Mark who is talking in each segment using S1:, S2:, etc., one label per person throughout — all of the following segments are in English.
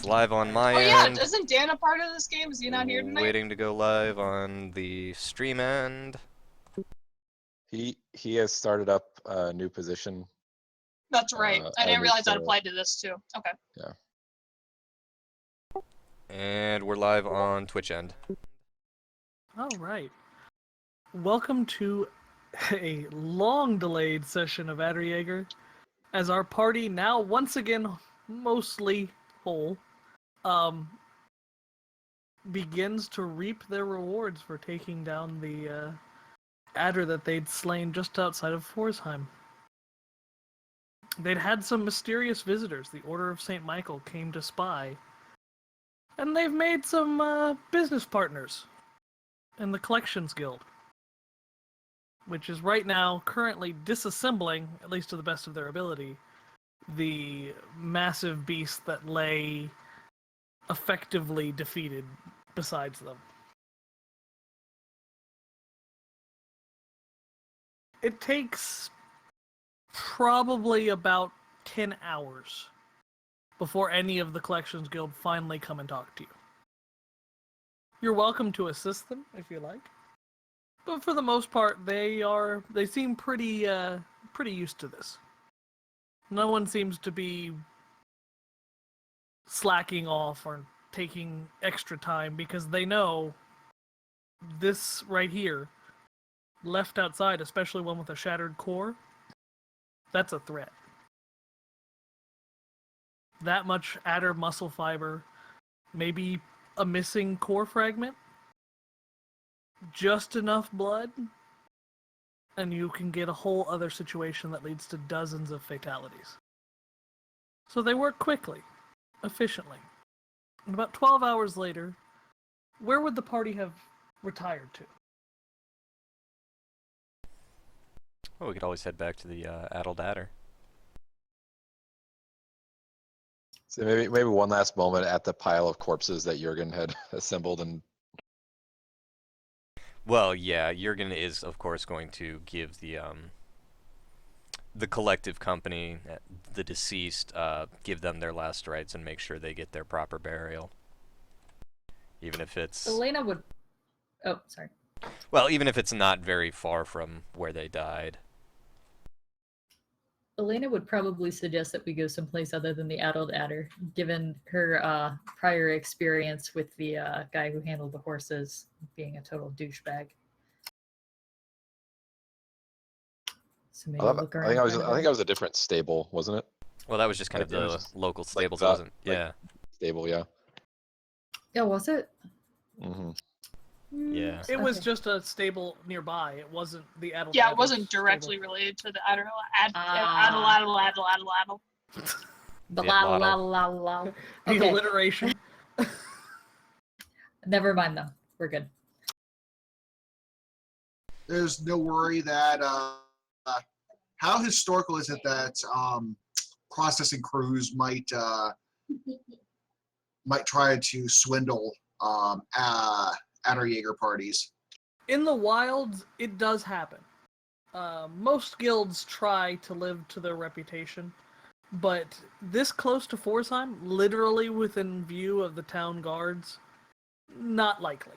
S1: It's live on my
S2: Oh yeah,
S1: end.
S2: isn't Dan a part of this game? Is he not here tonight?
S1: Waiting to go live on the stream end.
S3: He has started up a new position.
S2: That's right. I
S3: a
S2: didn't
S3: new
S2: realize that
S3: server.
S2: applied to this too. Okay.
S3: Yeah.
S1: And we're live on Twitch end.
S4: All right. Welcome to a long-delayed session of Aderjaeger, as our party, now once again mostly whole, begins to reap their rewards for taking down the adder that they'd slain just outside of Forsheim. They'd had some mysterious visitors. The Order of St. Michael came to spy, and they've made some business partners in the Collections Guild, which is right now currently disassembling, at least to the best of their ability, the massive beast that lay effectively defeated besides them. It takes probably about 10 hours before any of the Collections Guild finally come and talk to you. You're welcome to assist them if you like, but for the most part, they seem pretty used to this. No one seems to be slacking off or taking extra time, because they know this right here, left outside, especially one with a shattered core, that's a threat. That much adder muscle fiber, maybe a missing core fragment, just enough blood, and you can get a whole other situation that leads to dozens of fatalities. So they work quickly, efficiently. And about 12 hours later, where would the party have retired to?
S1: Oh, we could always head back to the Addled Adder.
S3: So maybe one last moment at the pile of corpses that Jurgen had assembled, and
S1: Well, yeah, Jurgen is, of course, going to give the collective company, the deceased, give them their last rites and make sure they get their proper burial. Even if it's...
S5: Elena would... Oh, sorry.
S1: Well, even if it's not very far from where they died.
S5: Elena would probably suggest that we go someplace other than the Addled Adder, given her prior experience with the guy who handled the horses being a total douchebag. So maybe look around.
S3: I think I was a different stable, wasn't it?
S1: Well, that was just kind
S3: Like,
S1: of
S3: it
S1: the
S3: was
S1: local
S3: like
S1: stables,
S3: that,
S1: wasn't?
S3: like-
S1: Yeah.
S3: Stable, yeah.
S5: Yeah, was it?
S3: Mm-hmm.
S1: Yeah.
S4: It was
S5: Okay.
S4: just a stable nearby. It wasn't the adult.
S2: Yeah, it wasn't directly related to the Addle. Addle.
S5: The
S1: Yeah,
S5: la la
S1: bottle.
S5: la la.
S4: The
S5: Okay,
S4: alliteration.
S5: never mind though. We're good.
S6: There's no worry that how historical is it that processing crews might try to swindle Aderjaeger parties?
S4: In the wilds, it does happen. Most guilds try to live to their reputation, but this close to Forsheim, literally within view of the town guards, not likely.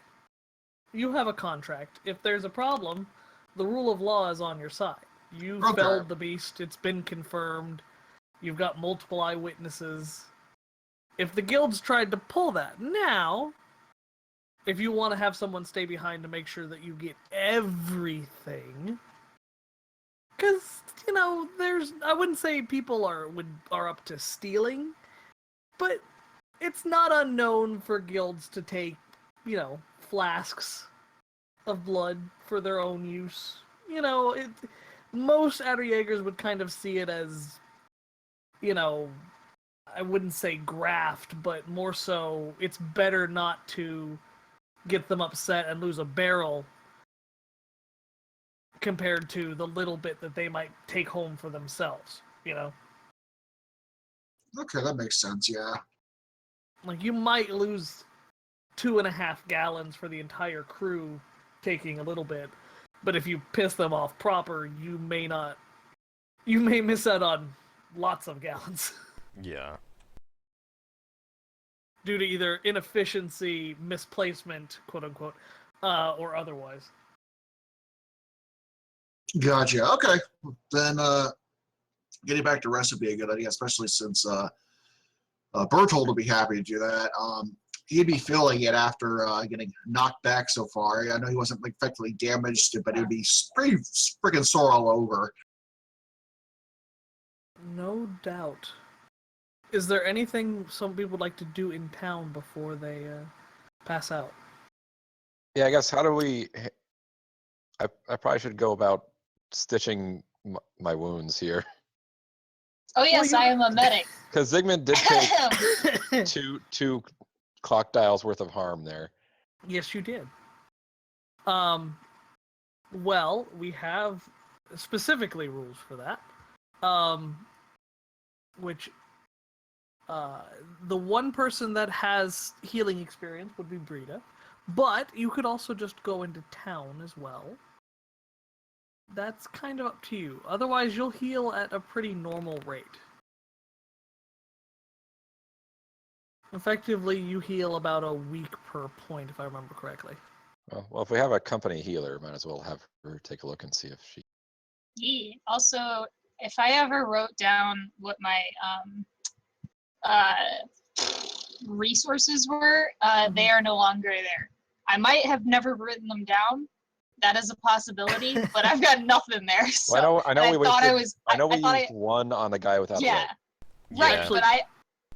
S4: You have a contract. If there's a problem, the rule of law is on your side. You
S6: Okay.
S4: felled the beast, it's been confirmed, you've got multiple eyewitnesses. If the guilds tried to pull that, now, if you want to have someone stay behind to make sure that you get everything, because, you know, I wouldn't say people are up to stealing, but it's not unknown for guilds to take, you know, flasks of blood for their own use. You know, most Aderjaegers would kind of see it as, you know, I wouldn't say graft, but more so it's better not to get them upset and lose a barrel compared to the little bit that they might take home for themselves, you know?
S6: Okay, that makes sense. Yeah.
S4: Like, you might lose 2.5 gallons for the entire crew taking a little bit, but if you piss them off proper, you may miss out on lots of gallons.
S1: Yeah.
S4: due to either inefficiency, misplacement, quote unquote, or otherwise.
S6: Gotcha. Okay. Then getting back to rest would be a good idea, especially since Berthold will be happy to do that. He'd be feeling it after getting knocked back so far. I know he wasn't like effectively damaged, but he'd be pretty freaking sore all over.
S4: No doubt. Is there anything some people like to do in town before they pass out?
S3: Yeah, I guess how do we? I probably should go about stitching my wounds here.
S2: Oh yes,
S4: you-
S2: I am a medic.
S3: Because Zygmunt did take two clock dials worth of harm there.
S4: Yes, you did. Well, we have specifically rules for that. Which the one person that has healing experience would be Brita, but you could also just go into town as well. That's kind of up to you. Otherwise, you'll heal at a pretty normal rate. Effectively, you heal about a week per point, if I remember correctly.
S3: Well, if we have a company healer, might as well have her take a look and see if she.
S2: Yeah. Also, if I ever wrote down what my resources were, they are no longer there. I might have never written them down. That is a possibility, but I've got nothing there. So
S3: Well, I know we wasted. I know we
S2: thought
S3: used one on the guy without a
S2: yeah,
S3: leg.
S2: right.
S1: Yeah.
S2: But I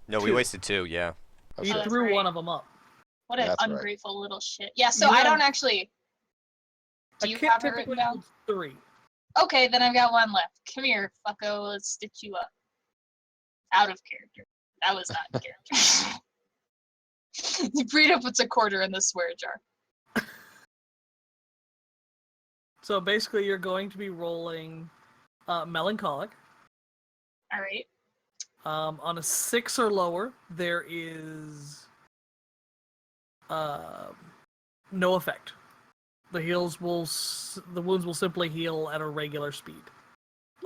S1: No, we
S4: Two.
S1: wasted 2, yeah.
S3: Oh,
S4: You
S3: shit.
S2: that's
S4: threw
S2: right.
S4: one of them up.
S2: what an
S3: That's right.
S2: ungrateful little shit. Yeah. So
S4: You
S2: I
S4: have-
S2: don't actually. Do
S4: A
S2: you
S4: kit
S2: have it written
S4: typically
S2: down?
S4: holds 3.
S2: Okay, then I've got one left. Come here, fucko. Let's stitch you up. Out of character. That was not in character. Brita puts a quarter in the swear jar.
S4: So basically, you're going to be rolling melancholic.
S2: All right.
S4: On a 6 or lower, there is no effect. The wounds will simply heal at a regular speed.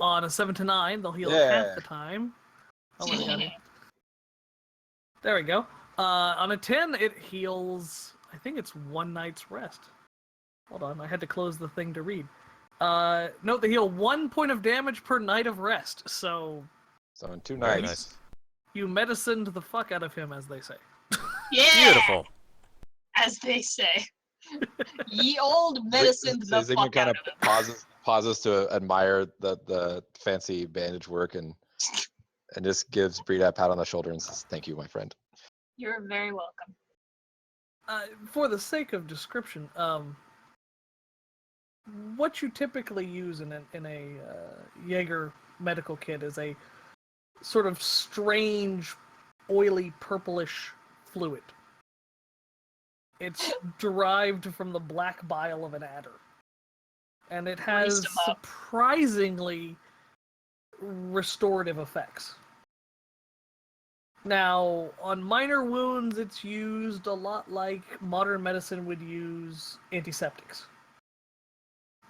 S4: On a 7 to 9, they'll heal half
S3: Yeah.
S4: the time. Oh my god. There we go. On a 10, it heals. I think it's 1 night's rest. Hold on, I had to close the thing to read. Note they heal 1 point of damage per night of rest. So
S3: So in 2
S1: Very
S3: nights.
S1: nice.
S4: you medicined the fuck out of him, as they say.
S2: Yeah.
S1: Beautiful.
S2: As they say. Ye old medicine the
S3: Zygmunt
S2: fuck
S3: kind
S2: out
S3: of
S2: of him.
S3: pauses to admire the fancy bandage work and just gives Brita a pat on the shoulder and says, "Thank you, my friend."
S2: You're very welcome.
S4: For the sake of description, what you typically use in a Jaeger medical kit is a sort of strange, oily, purplish fluid. It's derived from the black bile of an adder, and it has
S2: Greased 'em up.
S4: surprisingly restorative effects. Now, on minor wounds, it's used a lot like modern medicine would use antiseptics.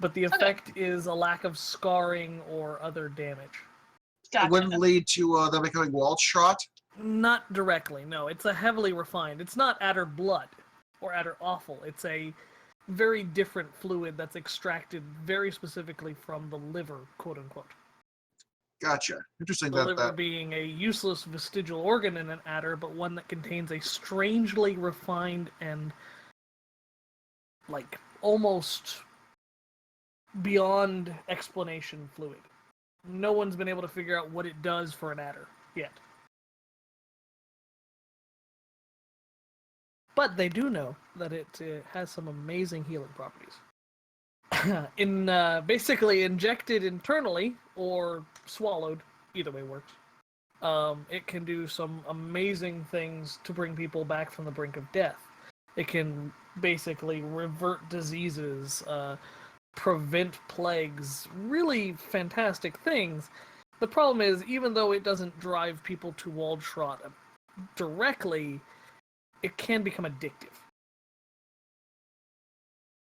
S4: But the effect is a lack of scarring or other damage.
S2: Gotcha.
S6: It wouldn't lead to them becoming wall shot.
S4: Not directly, no. It's a heavily refined. It's not adder blood or adder offal. It's a very different fluid that's extracted very specifically from the liver, quote unquote.
S6: Gotcha. Interesting
S4: The
S6: that
S4: liver
S6: that.
S4: being a useless vestigial organ in an adder, but one that contains a strangely refined and like almost beyond explanation fluid. No one's been able to figure out what it does for an adder yet. But they do know that it has some amazing healing properties. Basically injected internally or swallowed, either way works. It can do some amazing things to bring people back from the brink of death. It can basically revert diseases, prevent plagues, really fantastic things. The problem is, even though it doesn't drive people to Waldschrott directly, it can become addictive.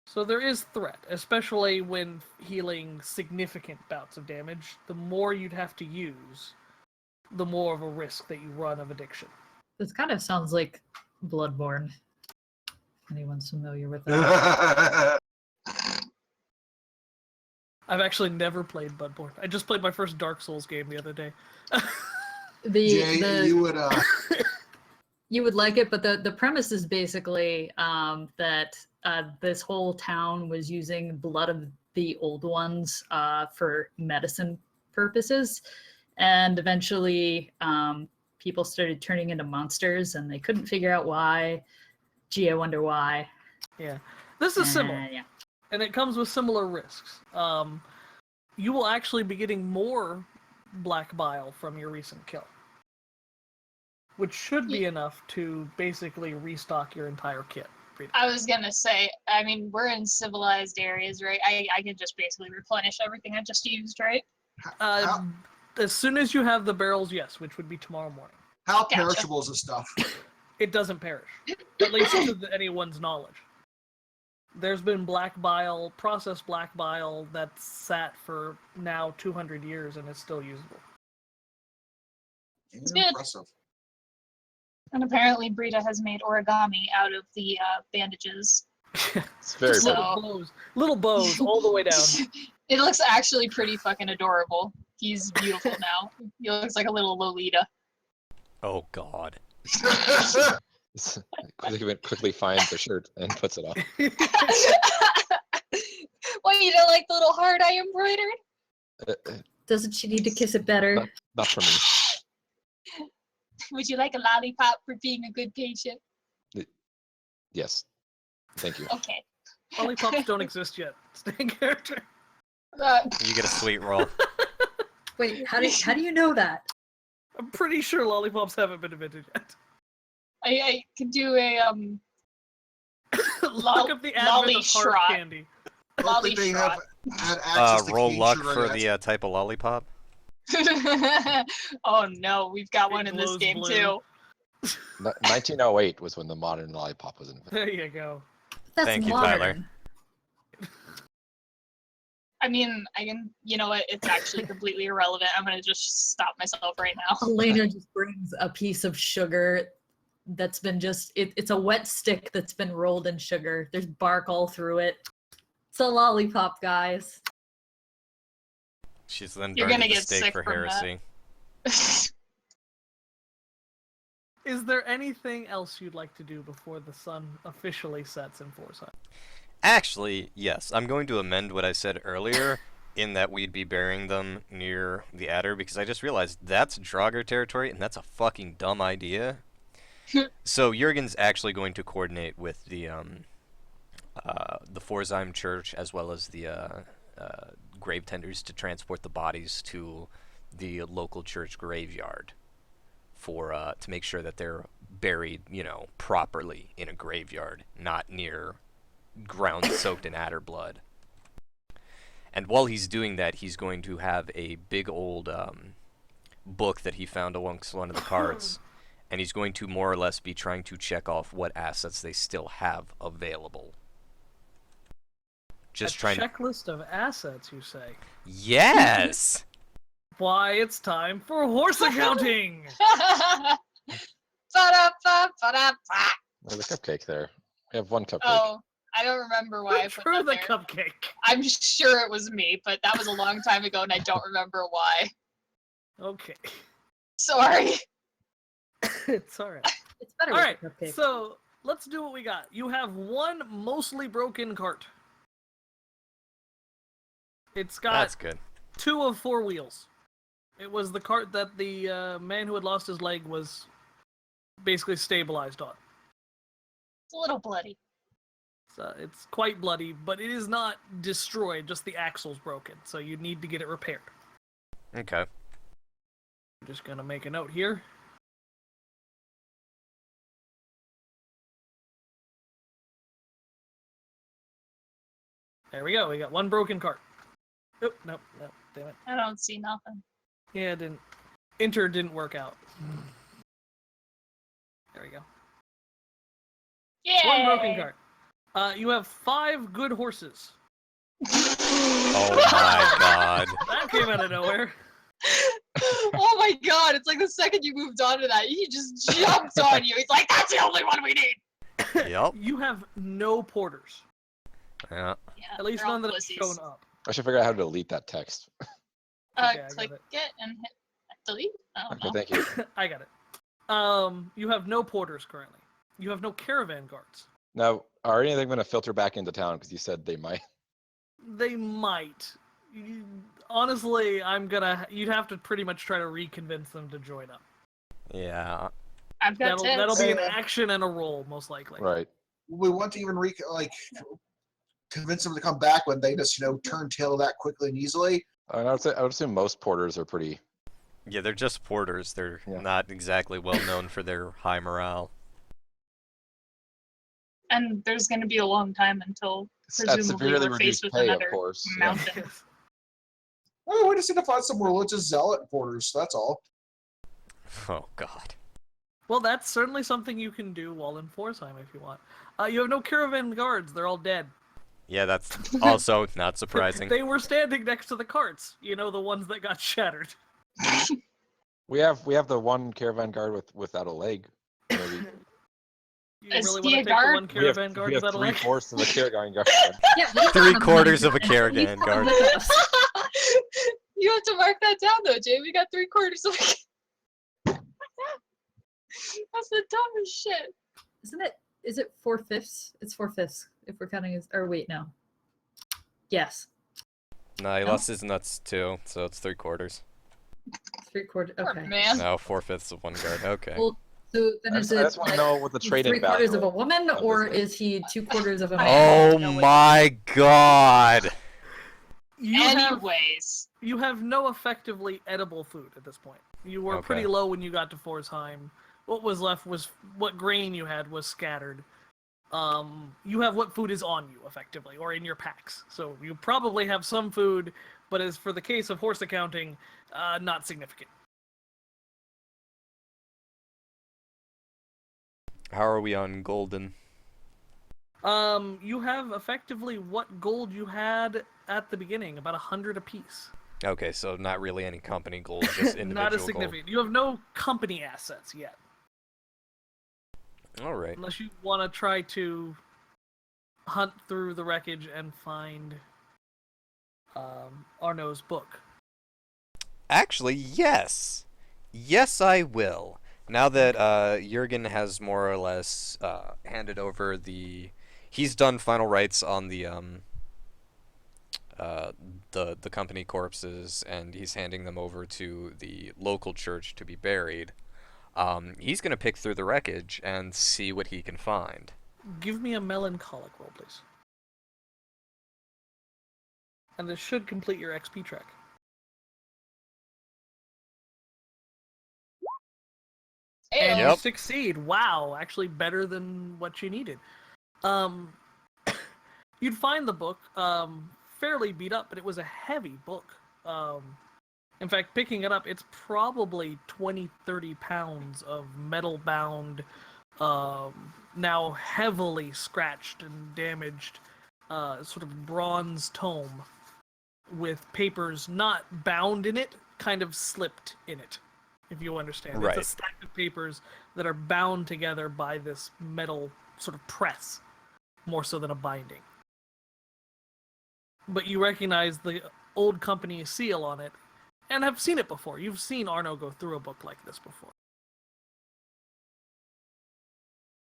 S4: So there is threat, especially when healing significant bouts of damage. The more you'd have to use, the more of a risk that you run of addiction.
S5: This kind of sounds like Bloodborne. Anyone's familiar with that?
S4: I've actually never played Bloodborne. I just played my first Dark Souls game the other day.
S6: Jay, you would
S5: You would like it, but the premise is basically that this whole town was using blood of the old ones for medicine purposes, and eventually people started turning into monsters, and they couldn't figure out why. Gee, I wonder why.
S4: Yeah, this is similar,
S5: Yeah.
S4: and it comes with similar risks. You will actually be getting more black bile from your recent kill, which should be enough to basically restock your entire kit.
S2: I was gonna say, I mean, we're in civilized areas, right? I can just basically replenish everything I just used, right?
S4: As soon as you have the barrels, yes, which would be tomorrow morning.
S6: how
S2: Gotcha.
S6: perishable is this stuff?
S4: It doesn't perish, at least to anyone's knowledge. There's been black bile, processed black bile, that's sat for now 200 years and is still usable.
S2: It's good.
S6: Impressive.
S2: And apparently Brita has made origami out of the bandages.
S3: It's very
S2: So-
S3: pretty.
S4: Little bows all the way down.
S2: It looks actually pretty fucking adorable. He's beautiful now. He looks like a little Lolita.
S1: Oh God.
S3: Quickly finds the shirt and puts it on.
S2: Well, you don't like the little heart I embroidered?
S5: Doesn't she need to kiss it better?
S3: Not for me.
S2: Would you like a lollipop for being a good patient?
S3: Yes. Thank you.
S2: Okay.
S4: Lollipops don't exist yet. Stay in character.
S1: You get a sweet roll.
S5: Wait, how do you know that?
S4: I'm pretty sure lollipops haven't been invented yet.
S2: I could do a
S4: Look up the advent
S2: lolly
S4: of hard
S2: shrot.
S4: candy.
S6: I don't
S2: Lolly
S6: think they
S2: shot.
S6: have had access to
S1: Roll
S6: cane
S1: luck
S6: sugar
S1: for
S6: yet.
S1: the type of lollipop.
S2: Oh no, we've got
S4: It
S2: one in this
S4: glows
S2: game
S4: blue.
S2: too.
S3: 1908 was when the modern lollipop was invented.
S4: There you go.
S5: That's
S1: Thank you,
S5: modern.
S1: Tyler.
S2: I mean, I can. You know what? It's actually completely irrelevant. I'm gonna just stop myself right now.
S5: Elena just brings a piece of sugar that's been it's a wet stick that's been rolled in sugar. There's bark all through it. It's a lollipop, guys.
S1: She's then
S2: You're
S1: burned
S2: gonna
S1: at the
S2: get
S1: stake
S2: sick
S1: for
S2: from that.
S1: heresy.
S4: Is there anything else you'd like to do before the sun officially sets in Forsyth?
S1: Actually, yes. I'm going to amend what I said earlier in that we'd be burying them near the Adder, because I just realized that's Draugr territory, and that's a fucking dumb idea. So Jurgen's actually going to coordinate with the Pforzheim Church as well as the grave tenders to transport the bodies to the local church graveyard for to make sure that they're buried, you know, properly in a graveyard, not near ground soaked in adder blood. And while he's doing that, he's going to have a big old book that he found amongst one of the carts, and he's going to more or less be trying to check off what assets they still have available. Just
S4: a
S1: trying to...
S4: checklist of assets, you say?
S1: Yes!
S4: Why, it's time for horse accounting!
S2: Ba-da-ba-ba-da-ba.
S3: There's a cupcake there. We have one cupcake.
S2: Oh, I don't remember why I put
S4: For
S2: that
S4: the
S2: there.
S4: cupcake.
S2: I'm sure it was me, but that was a long time ago and I don't remember why.
S4: Okay.
S2: Sorry.
S4: It's alright.
S5: It's better
S4: Alright,
S5: with the cupcake.
S4: so let's do what we got. You have one mostly broken cart. It's got
S1: That's good.
S4: 2 of 4 wheels. It was the cart that the man who had lost his leg was basically stabilized on.
S2: It's a little bloody.
S4: So it's quite bloody, but it is not destroyed, just the axle's broken, so you need to get it repaired.
S1: Okay.
S4: I'm just gonna make a note here. There we go, we got 1 broken cart. Oh, nope, damn it.
S2: I don't see nothing.
S4: Yeah, it didn't. Enter didn't work out. There we go.
S2: Yeah.
S4: 1 broken cart. You have 5 good horses.
S1: Oh my god.
S4: That came out of nowhere.
S2: Oh my god, it's like the second you moved on to that, he just jumped on you. He's like, that's the only one we need!
S1: Yep.
S4: You have no porters.
S1: Yeah.
S2: Yeah,
S4: At least
S2: they're all
S4: none that have
S2: pussies.
S4: shown up.
S3: I should figure out how to delete that text.
S4: Okay, I got
S2: Click
S4: it.
S2: it and hit delete? I don't
S3: Okay,
S2: know.
S3: thank you.
S4: I got it. You have no porters currently. You have no caravan guards.
S3: Now, are any of them going to filter back into town? Because you said they might.
S4: They might. Honestly, you'd have to pretty much try to reconvince them to join up.
S1: Yeah.
S2: I've got
S4: That'll be an
S6: Yeah.
S4: action and a roll, most likely.
S3: Right.
S6: We want to even convince them to come back when they just turn tail that quickly and easily.
S3: And I would assume most porters are pretty.
S1: Yeah, they're just porters. They're
S3: Yeah.
S1: not exactly well known for their high morale.
S2: And there's going to be a long time until
S3: At
S2: presumably
S3: severely
S2: we're faced
S3: reduced
S2: with
S3: pay, of
S2: another
S3: course. Yeah.
S2: mountain.
S6: Oh, we just need to find some religious zealot porters. That's all.
S1: Oh God.
S4: Well, that's certainly something you can do while in Forsheim if you want. You have no caravan guards. They're all dead.
S1: Yeah, that's also not surprising.
S4: They were standing next to the carts. You know, the ones that got shattered.
S3: We have the one caravan guard without a leg. Maybe.
S4: You
S2: Is
S4: really
S2: he
S4: want
S2: a
S4: to take the
S2: guard?
S4: one caravan guard
S3: we have
S4: without a leg?
S3: 3/4 of the caravan guard.
S5: Yeah, we have
S1: 3/4 of a
S5: he's
S1: caravan
S5: coming
S1: guard.
S5: with us.
S2: You have to mark that down though, Jay. We got 3/4 of a That's the dumbest shit.
S5: Isn't it? Is it 4/5? It's 4/5 if we're counting his. Or wait, no. Yes,
S1: No, he
S5: No?
S1: lost his nuts too, so it's 3/4.
S5: 3/4.
S2: Poor
S5: Okay.
S2: man.
S1: No, 4/5 of one guard. Okay.
S5: Well, so then
S3: I
S5: is
S3: just, I
S5: it
S3: just want to know what the
S5: he's
S3: trade-in value
S5: 3/4 of a woman,
S3: of
S5: or
S3: this
S5: is he 2/4 of a man?
S1: Oh
S2: No, wait.
S1: my God.
S4: You have,
S2: Anyways,
S4: you have no effectively edible food at this point. You were
S1: Okay.
S4: pretty low when you got to Forsheim. What was left was what grain you had was scattered. You have what food is on you, effectively, or in your packs. So you probably have some food, but as for the case of horse accounting, not significant.
S1: How are we on golden?
S4: You have effectively what gold you had at the beginning, about 100 apiece.
S1: Okay, so not really any company gold, just individual
S4: Not as
S1: gold.
S4: significant. You have no company assets yet,
S1: All right.
S4: unless you want to try to hunt through the wreckage and find Arno's book.
S1: Actually, yes. Yes, I will. Now that Jurgen has more or less handed over he's done final rites on the company corpses, and he's handing them over to the local church to be buried. He's gonna pick through the wreckage and see what he can find.
S4: Give me a melancholic roll, please. And this should complete your XP track. And
S2: Ayo.
S4: you
S1: Yep.
S4: succeed. Wow, actually better than what you needed. You'd find the book fairly beat up, but it was a heavy book. In fact, picking it up, it's probably 20, 30 pounds of metal-bound, now heavily scratched and damaged, sort of bronze tome with papers not bound in it, kind of slipped in it, if you understand.
S1: Right.
S4: It's a stack of papers that are bound together by this metal sort of press, more so than a binding. But you recognize the old company seal on it, and have seen it before. You've seen Arno go through a book like this before.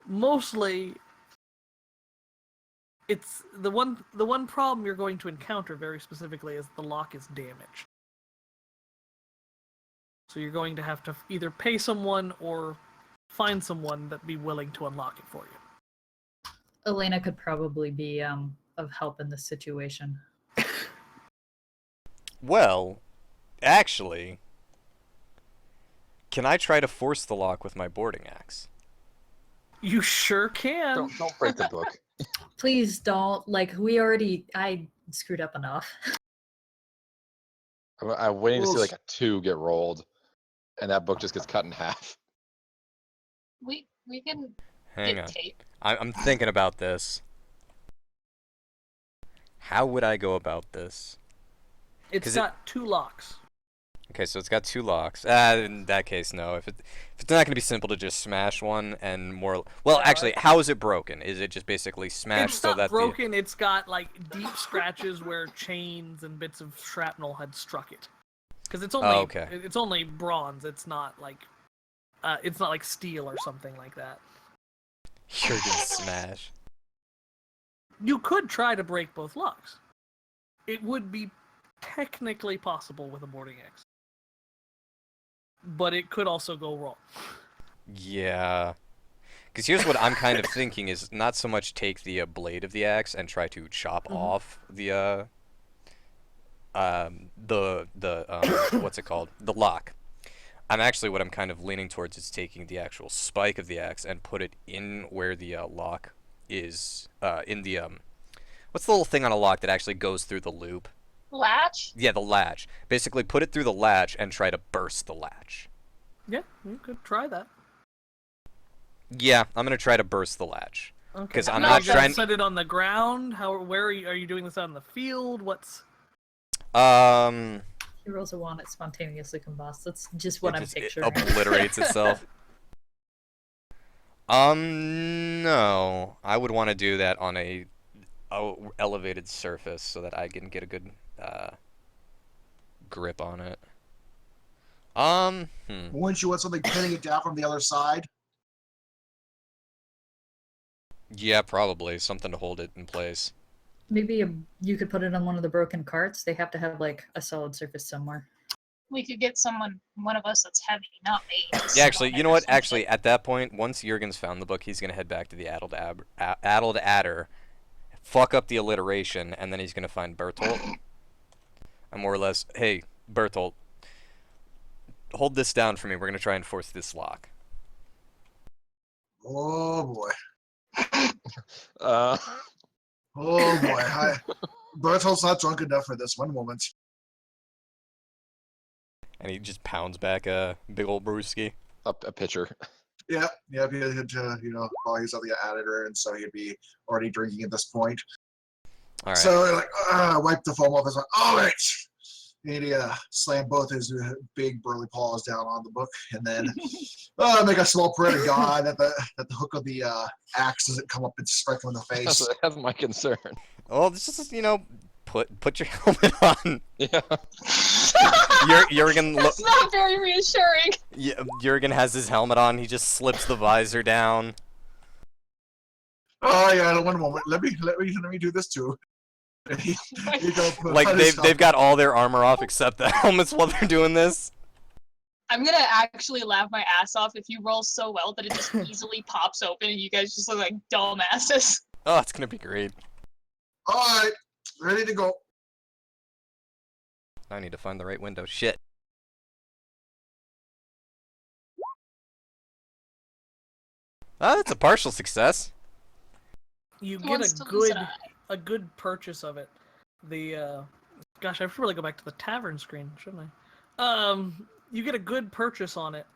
S4: Mostly, it's the one problem you're going to encounter very specifically is the lock is damaged. So you're going to have to either pay someone or find someone that'd be willing to unlock it for you.
S5: Elena could probably be of help in this situation.
S1: Well, actually, can I try to force the lock with my boarding axe?
S4: You sure can.
S3: Don't break the book.
S5: Please don't. Like, I screwed up enough.
S3: I'm waiting to see
S4: Oof.
S3: like a 2 get rolled, and that book just gets cut in half.
S2: we can
S1: Hang
S2: get
S1: on.
S2: tape.
S1: I'm thinking about this. How would I go about this?
S4: It's
S1: 'Cause
S4: got two locks.
S1: Okay, so it's got 2 locks. In that case, no. If it's not gonna be simple to just smash one and more. Well,
S4: No,
S1: actually, how is it broken? Is it just basically smashed
S4: It's
S1: so
S4: not
S1: that
S4: broken. It's got like deep scratches where chains and bits of shrapnel had struck it. Because it's only
S1: okay.
S4: it's only bronze. It's not like steel or something like that.
S1: You're gonna smash?
S4: You could try to break both locks. It would be technically possible with a boarding axe, but it could also go wrong.
S1: Yeah. Because here's what I'm kind of thinking is not so much take the blade of the axe and try to chop off the what's it called? The lock. What I'm kind of leaning towards is taking the actual spike of the axe and put it in where the lock is, in the, what's the little thing on a lock that actually goes through the loop?
S2: Latch?
S1: Yeah, the latch. Basically put it through the latch and try to burst the latch.
S4: Yeah, you could try that.
S1: Yeah, I'm gonna try to burst the latch.
S4: Okay.
S1: 'Cause I'm
S4: Now
S1: not
S4: you gotta
S1: trying-
S4: set it on the ground. Where are you doing this out in the field? What's
S5: He rolls a 1, it spontaneously combusts. That's just what I'm
S1: It
S5: picturing.
S1: obliterates itself. No. I would want to do that on a elevated surface so that I can get a good grip on it.
S6: Wouldn't you want something pinning it down from the other side?
S1: Yeah, probably something to hold it in place.
S5: Maybe you could put it on one of the broken carts. They have to have like a solid surface somewhere.
S2: We could get one of us that's heavy, not me. to
S1: Yeah,
S2: sit
S1: actually,
S2: on
S1: you
S2: it
S1: know
S2: or
S1: what?
S2: some
S1: Actually,
S2: shit.
S1: at that point, once Jurgen's found the book, he's gonna head back to the Addled Adder, fuck up the alliteration, and then he's gonna find Bertolt. And more or less, hey, Bertolt, hold this down for me. We're gonna try and force this lock.
S6: Oh boy.
S3: Uh,
S6: Oh boy. Bertolt's not drunk enough for this. One moment.
S1: And he just pounds back a big old brewski.
S3: a pitcher.
S6: Yeah, he had while he's on the editor, and so he'd be already drinking at this point.
S1: All right.
S6: So wipe the foam off his. All right. And he slammed both his big burly paws down on the book, and then make a small prayer to God that the hook of the axe doesn't come up and strike him in the face.
S3: That's my concern.
S1: Well, this is put your helmet on.
S3: Yeah.
S1: Jurgen
S2: That's not very reassuring.
S1: Jurgen has his helmet on. He just slips the visor down.
S6: Oh yeah, one moment. Let me do this too.
S1: Like they've got all their armor off except the helmets while they're doing this.
S2: I'm gonna actually laugh my ass off if you roll so well that it just easily pops open and you guys just look like dumbasses.
S1: Oh, it's gonna be great.
S6: All right, ready to go.
S1: I need to find the right window. Shit. That's a partial success.
S4: You
S2: Who
S4: get
S2: wants to lose an eye?
S4: a good purchase of it. The gosh, I should really go back to the tavern screen, shouldn't I? You get a good purchase on it.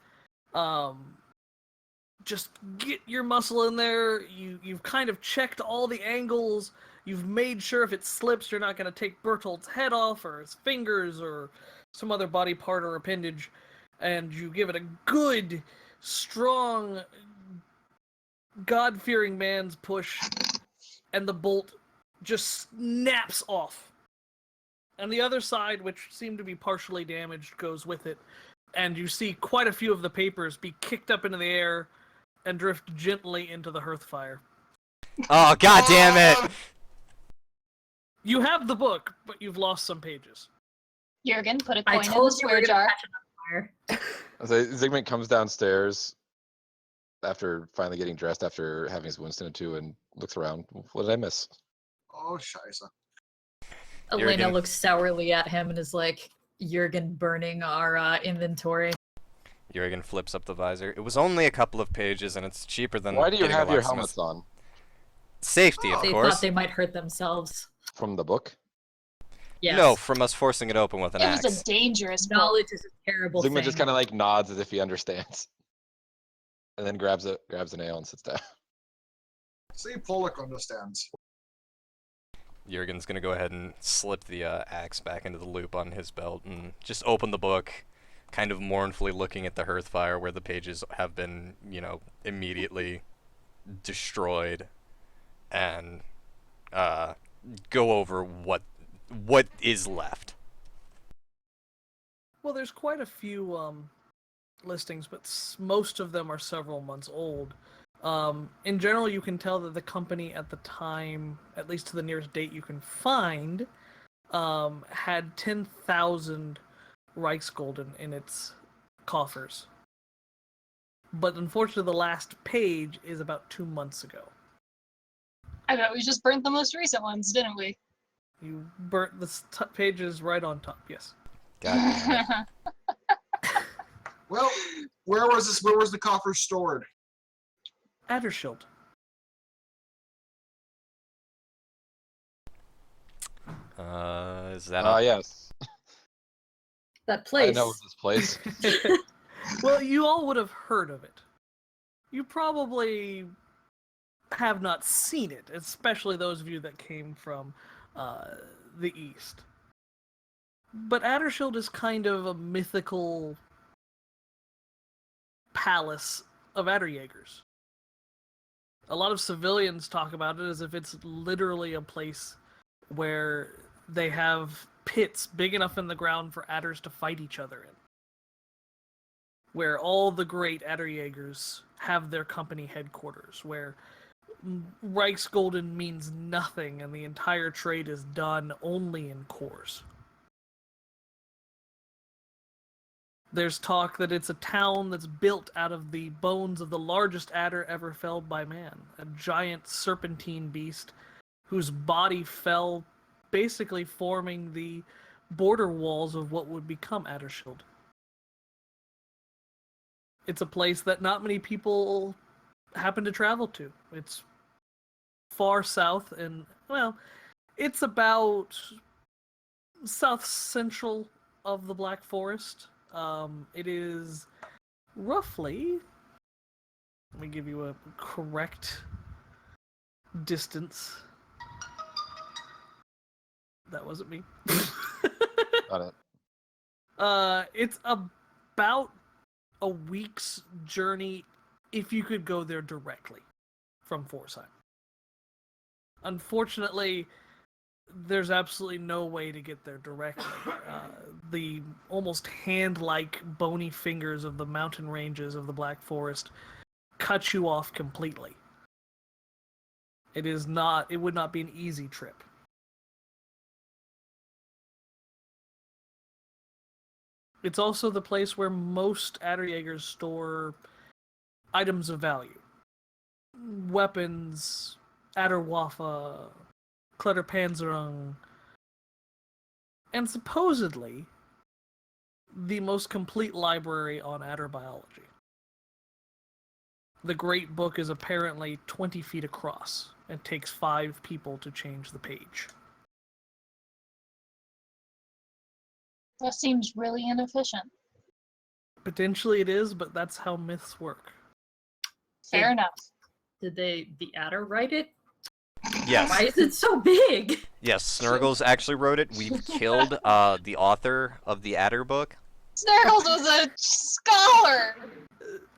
S4: Just get your muscle in there. You've kind of checked all the angles. You've made sure if it slips, you're not going to take Bertolt's head off or his fingers or some other body part or appendage, and you give it a good, strong, God-fearing man's push, and the bolt just snaps off. And the other side, which seemed to be partially damaged, goes with it. And you see quite a few of the papers be kicked up into the air and drift gently into the hearth fire.
S1: Oh, god damn it!
S4: You have the book, but you've lost some pages.
S2: Jurgen, put a
S5: I
S2: coin in the
S5: told you
S2: swear
S5: we're gonna
S2: jar.
S5: catch it on fire.
S3: So Zygmunt comes downstairs after finally getting dressed after having his wounds tended to and looks around. What did I miss?
S6: Oh, scheisse.
S5: Elena
S1: Jurgen.
S5: looks sourly at him and is like, Jurgen burning our inventory.
S1: Jurgen flips up the visor. It was only a couple of pages, and it's cheaper than.
S3: Why do you
S1: getting a
S3: have your
S1: locksmith.
S3: helmets on?
S1: Safety, of
S5: They
S1: course.
S5: thought they might hurt themselves.
S3: From the book?
S5: Yes.
S1: No, from us forcing it open with an
S2: It
S1: axe.
S2: was a dangerous book.
S5: Knowledge is a terrible
S3: Zygmunt
S5: thing.
S3: just kind of like nods as if he understands. And then grabs a nail and sits down.
S6: See, Pollock understands.
S1: Jurgen's gonna go ahead and slip the axe back into the loop on his belt and just open the book, kind of mournfully looking at the hearth fire where the pages have been, immediately destroyed, and go over what is left.
S4: Well, there's quite a few listings, but most of them are several months old. In general, you can tell that the company at the time, at least to the nearest date you can find, had 10,000 Reichsgulden in its coffers. But unfortunately, the last page is about 2 months ago.
S2: I bet we just burnt the most recent ones, didn't we?
S4: You burnt the pages right on top, yes.
S1: God damn it.
S6: Well, where was this? Where was the coffer stored?
S4: Adershield.
S1: Is that
S3: Yes.
S5: That
S3: I
S5: place.
S3: know this place.
S4: Well, you all would have heard of it. You probably have not seen it, especially those of you that came from the east. But Adershield is kind of a mythical palace of Aderjaegers. A lot of civilians talk about it as if it's literally a place where they have pits big enough in the ground for adders to fight each other in. Where all the great Aderjaegers have their company headquarters, where Reichsgulden means nothing and the entire trade is done only in cores. There's talk that it's a town that's built out of the bones of the largest adder ever felled by man, a giant serpentine beast whose body fell, basically forming the border walls of what would become Adershield. It's a place that not many people happen to travel to. It's far south, and, well, it's about south central of the Black Forest. It is roughly, let me give you a correct distance. That wasn't me.
S3: Got it.
S4: It's about a week's journey if you could go there directly from Forsheim. Unfortunately, there's absolutely no way to get there directly. The almost hand-like bony fingers of the mountain ranges of the Black Forest cut you off completely. It would not be an easy trip. It's also the place where most Aderjaegers store items of value. Weapons, Adderwaffe, Kletterpanzerung, and supposedly the most complete library on adder biology. The Great Book is apparently 20 feet across and takes 5 people to change the page.
S2: That seems really inefficient.
S4: Potentially it is, but that's how myths work.
S2: Fair enough.
S5: Did the adder write it?
S1: Yes.
S5: Why is it so big?
S1: Yes, Snurgles actually wrote it. We've killed the author of the Adder book.
S2: Snurgles was a scholar!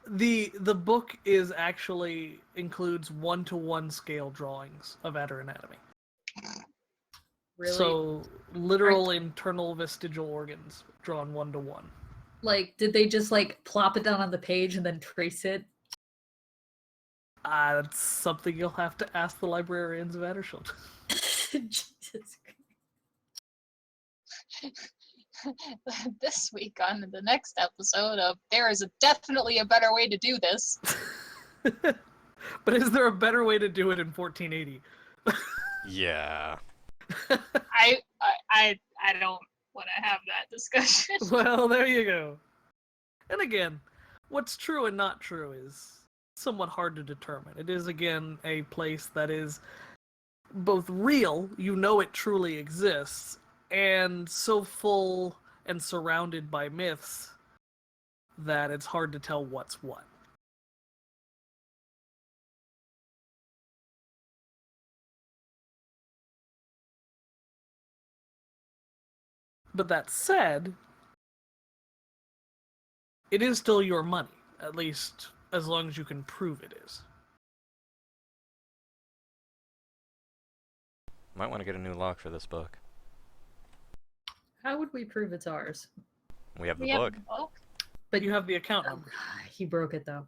S4: The book is actually includes 1-to-1 scale drawings of adder anatomy.
S5: Really?
S4: So literal internal vestigial organs drawn 1-to-1.
S5: Like, did they just like plop it down on the page and then trace it?
S4: That's something you'll have to ask the librarians of Adershield.
S5: Jesus.
S2: This week on the next episode of There is definitely a better way to do this.
S4: But is there a better way to do it in 1480?
S1: Yeah.
S2: I don't want to have that discussion.
S4: Well, there you go. And again, what's true and not true is somewhat hard to determine. It is, again, a place that is both real, you know it truly exists, and so full and surrounded by myths that it's hard to tell what's what. But that said, it is still your money, at least as long as you can prove it is.
S1: Might want to get a new lock for this book.
S5: How would we prove it's ours?
S1: We have the
S2: We have
S1: book.
S2: a book.
S4: But you have the account number.
S5: He broke it though.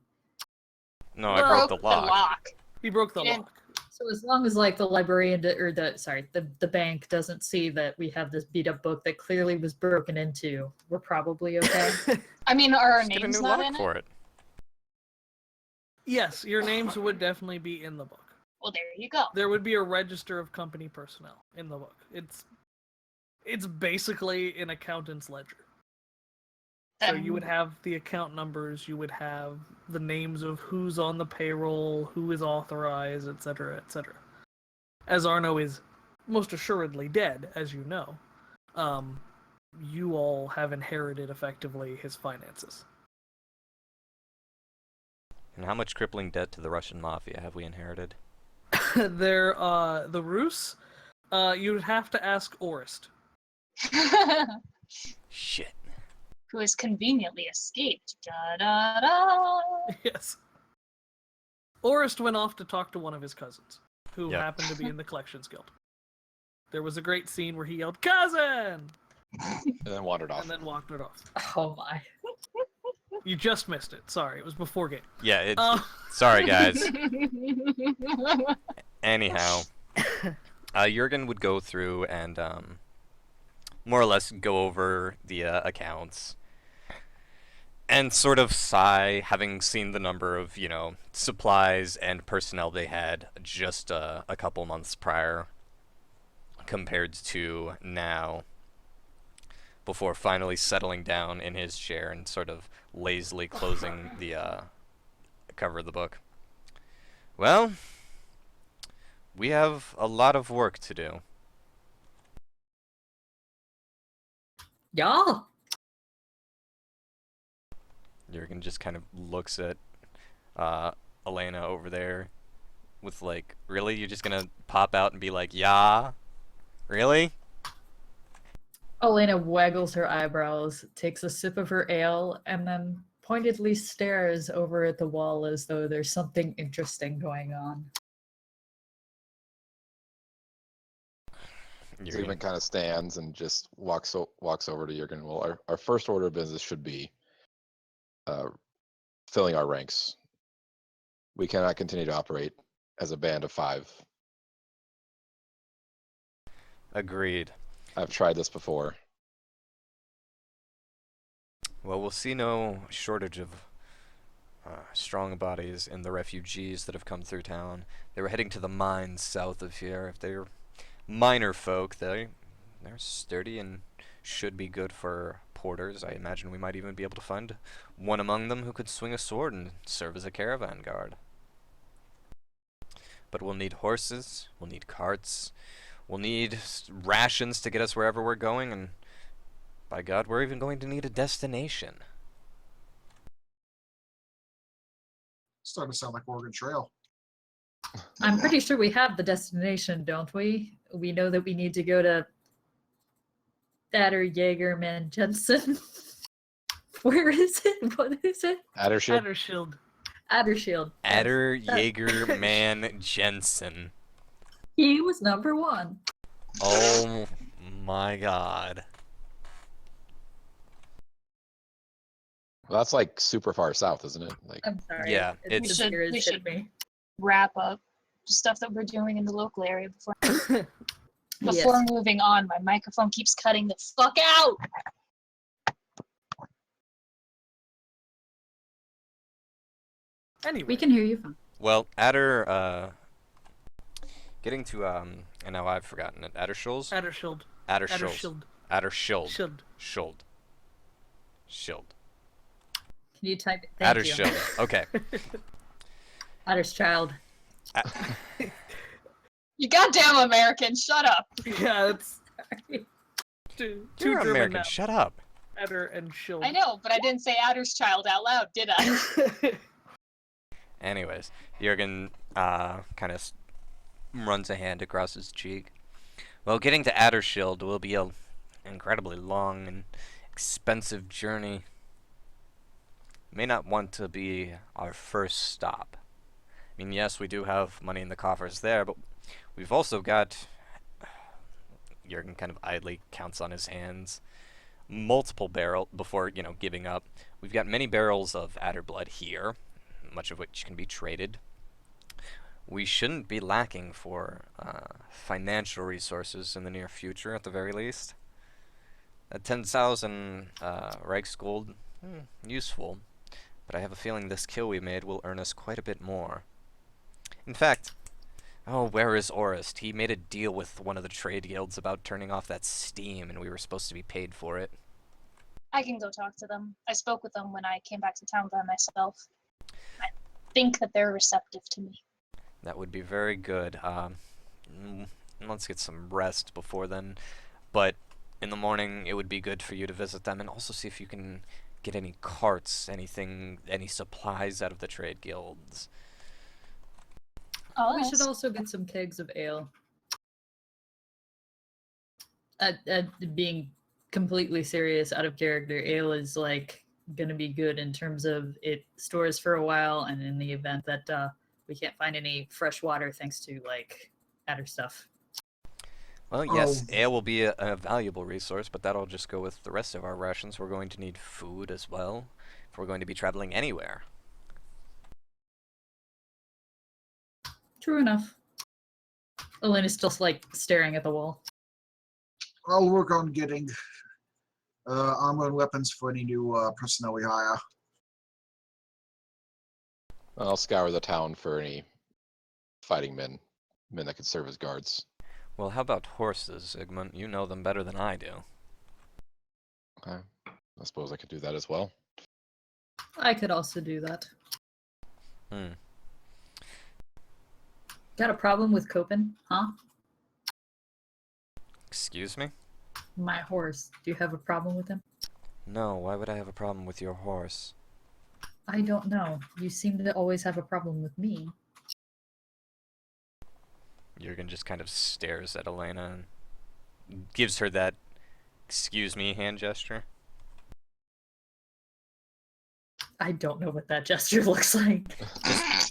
S1: No,
S4: Well,
S1: I broke the lock.
S4: He broke the
S2: You didn't-
S4: lock.
S5: So as long as like the librarian or the bank doesn't see that we have this beat up book that clearly was broken into, we're probably okay.
S2: I mean, are our
S1: Just get a
S2: names
S1: new
S2: not
S1: lock
S2: in
S1: for
S2: it?
S1: it.
S4: Yes, your names would definitely be in the book.
S2: Well, there you go.
S4: There would be a register of company personnel in the book. It's basically an accountant's ledger. So you would have the account numbers, you would have the names of who's on the payroll, who is authorized, etc., etc. As Arno is most assuredly dead, as you know, you all have inherited effectively his finances.
S1: And how much crippling debt to the Russian mafia have we inherited?
S4: The Rus, you would have to ask Orist.
S1: Shit.
S2: Who has conveniently escaped. Da da da.
S4: Yes. Orist went off to talk to one of his cousins, who
S1: Yep.
S4: happened to be in the Collections Guild. There was a great scene where he yelled, "Cousin!"
S3: And then wandered off.
S4: and then walked it off.
S5: Oh my.
S4: You just missed it. Sorry, it was before game.
S1: Yeah, it's...
S4: Uh,
S1: Sorry, guys. Anyhow, Jurgen would go through and more or less go over the accounts and sort of sigh, having seen the number of, supplies and personnel they had just a couple months prior compared to now, before finally settling down in his chair and sort of lazily closing the cover of the book. Well, we have a lot of work to do.
S5: Y'all.
S1: Jurgen just kind of looks at Elena over there with like, really? You're just gonna pop out and be like, yeah? Really?
S5: Elena waggles her eyebrows, takes a sip of her ale, and then pointedly stares over at the wall as though there's something interesting going on.
S3: Zygmunt kind of stands and just walks over to Jurgen. Well, our first order of business should be filling our ranks. We cannot continue to operate as a band of 5.
S1: Agreed.
S3: I've tried this before.
S1: Well, we'll see no shortage of strong bodies in the refugees that have come through town. They were heading to the mines south of here. If they're minor folk, they're sturdy and should be good for porters. I imagine we might even be able to find one among them who could swing a sword and serve as a caravan guard. But we'll need horses, we'll need carts, we'll need rations to get us wherever we're going, and by God, we're even going to need a destination.
S6: Starting to sound like Oregon Trail.
S5: I'm pretty sure we have the destination, don't we? We know that we need to go to Aderjaeger Man Jensen. Where is it? What is it?
S3: Adershield?
S4: Adershield.
S5: Adershield. Yes.
S1: Aderjaeger Man Jensen.
S5: He was number 1.
S1: Oh my God.
S3: Well, that's like super far south, isn't it? Like,
S5: I'm sorry.
S1: Yeah,
S5: the
S1: it's-
S5: spirits
S2: We
S5: hit
S2: should-
S5: me.
S2: Wrap up stuff that we're doing in the local area before
S5: Yes.
S2: moving on. My microphone keeps cutting the fuck out.
S4: Anyway,
S5: We can hear you fine.
S1: Well, getting to, and now I've forgotten it. Adershield?
S4: Adershield.
S1: Adershield. Adershield.
S4: Shield.
S1: Shield. Shield.
S5: Can you type it? Thank you.
S1: Adershield. Okay.
S5: Adderschild.
S2: You goddamn American, shut up.
S4: Yeah, it's two
S1: You're
S4: German
S1: American.
S4: now.
S1: Shut up.
S4: Adder and Shield.
S2: I know, but I didn't say Adder's child out loud, did I?
S1: Anyways, Jurgen kind of runs a hand across his cheek. Well, getting to Adershield will be incredibly long and expensive journey may not want to be our first stop. I mean, yes, we do have money in the coffers there, but we've also got, Jurgen kind of idly counts on his hands, multiple barrel before, giving up. We've got many barrels of adder blood here, much of which can be traded. We shouldn't be lacking for financial resources in the near future, at the very least. At 10,000 Reichsgold, useful, but I have a feeling this kill we made will earn us quite a bit more. In fact, where is Orist? He made a deal with one of the trade guilds about turning off that steam, and we were supposed to be paid for it.
S2: I can go talk to them. I spoke with them when I came back to town by myself. I think that they're receptive to me.
S1: That would be very good. Let's get some rest before then. But in the morning, it would be good for you to visit them and also see if you can get any carts, any supplies out of the trade guilds.
S2: Oh,
S5: We
S2: yes.
S5: should also get some kegs of ale. Being completely serious, out of character, ale is like gonna be good in terms of it stores for a while, and in the event that we can't find any fresh water thanks to like adder stuff.
S1: Well, yes, ale will be a valuable resource, but that'll just go with the rest of our rations. We're going to need food as well if we're going to be traveling anywhere.
S5: True enough. Elena's still like staring at the wall.
S6: I'll work on getting armor and weapons for any new personnel we hire.
S3: I'll scour the town for any fighting men that could serve as guards.
S1: Well, how about horses, Zygmunt? You know them better than I do.
S3: Okay, I suppose I could do that as well.
S5: I could also do that. Got a problem with Copen, huh?
S1: Excuse me?
S5: My horse. Do you have a problem with him?
S1: No, why would I have a problem with your horse?
S5: I don't know. You seem to always have a problem with me.
S1: Jurgen just kind of stares at Elena and gives her that excuse me hand gesture.
S4: I don't know what that gesture looks like.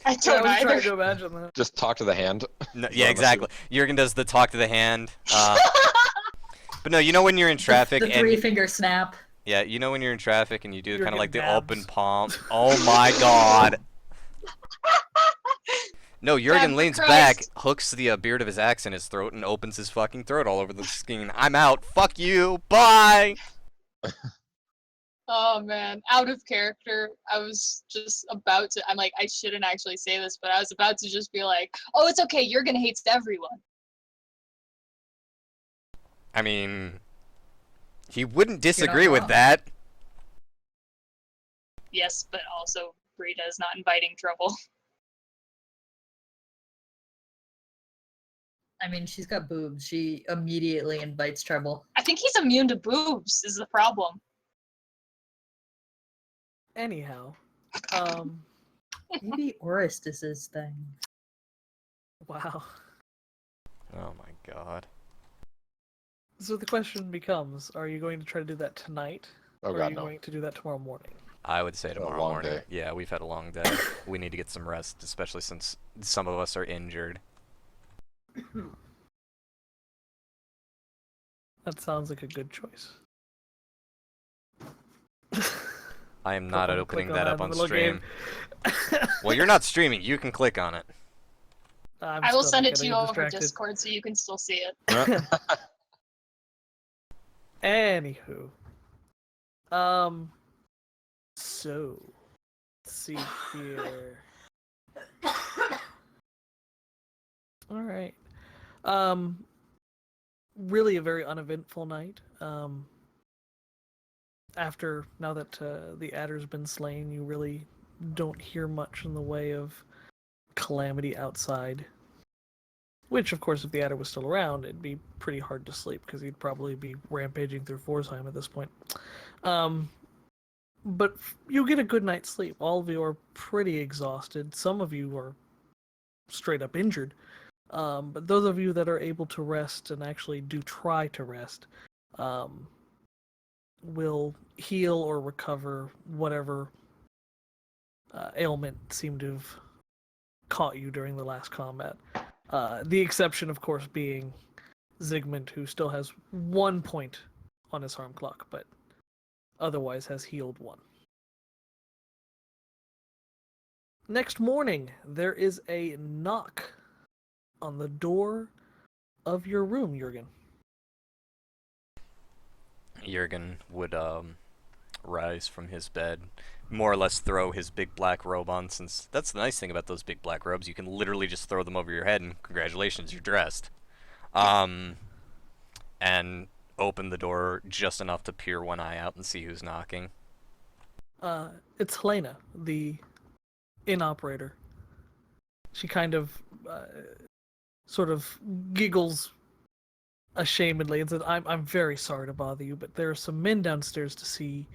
S2: I don't
S4: I was trying
S2: either.
S4: to imagine that.
S3: Just talk to the hand.
S1: No, yeah, exactly. Jurgen does the talk to the hand. But no, you know when you're in traffic
S5: The
S1: and
S5: three-finger snap.
S1: yeah, you know when you're in traffic and you do kind
S4: Jurgen
S1: of like the
S4: dabs.
S1: open palm. Oh my god. No, Jurgen
S2: for
S1: leans
S2: Christ.
S1: back, hooks the beard of his axe in his throat, and opens his fucking throat all over the screen. I'm out. Fuck you. Bye.
S2: Oh man, out of character. I was just about to. I'm like, I shouldn't actually say this, but I was about to just be like, "Oh, it's okay. You're gonna hate everyone."
S1: I mean, he wouldn't
S5: not
S1: disagree with
S5: wrong.
S1: that.
S2: Yes, but also Brita is not inviting trouble.
S5: I mean, she's got boobs. She immediately invites trouble.
S2: I think he's immune to boobs. Is the problem?
S4: Anyhow,
S5: Maybe Orist is his thing.
S4: wow.
S1: Oh my god.
S4: So the question becomes: are you going to try to do that tonight,
S3: Oh
S4: or are
S3: god,
S4: you
S3: no.
S4: going to do that tomorrow morning?
S1: I would say
S3: a
S1: tomorrow
S3: long
S1: morning.
S3: day.
S1: Yeah, we've had a long day. We need to get some rest, especially since some of us are injured.
S4: That sounds like a good choice.
S1: I am not
S4: Click
S1: opening
S4: on
S1: that
S4: that
S1: up on
S4: little
S1: stream.
S4: game.
S1: Well, you're not streaming. You can click on it.
S4: I'm
S2: I will
S4: still
S2: send
S4: not
S2: it to
S4: gonna
S2: you
S4: get
S2: over
S4: distracted.
S2: Discord so you can still see it.
S4: Anywho, so let's see here. All right. Really a very uneventful night. Now that the adder's been slain, you really don't hear much in the way of calamity outside. Which, of course, if the adder was still around, it'd be pretty hard to sleep because he'd probably be rampaging through Forsheim at this point. But you get a good night's sleep. All of you are pretty exhausted. Some of you are straight up injured. But those of you that are able to rest and actually do try to rest, will heal or recover whatever ailment seemed to have caught you during the last combat. The exception, of course, being Zygmunt, who still has 1 point on his harm clock, but otherwise has healed 1. Next morning, there is a knock on the door of your room, Jurgen.
S1: Jurgen would rise from his bed, more or less throw his big black robe on, since that's the nice thing about those big black robes. You can literally just throw them over your head and congratulations, you're dressed. And open the door just enough to peer one eye out and see who's knocking.
S4: It's Helena, the inn operator. She kind of sort of giggles ashamedly and says, I'm very sorry to bother you, but there are some men downstairs to see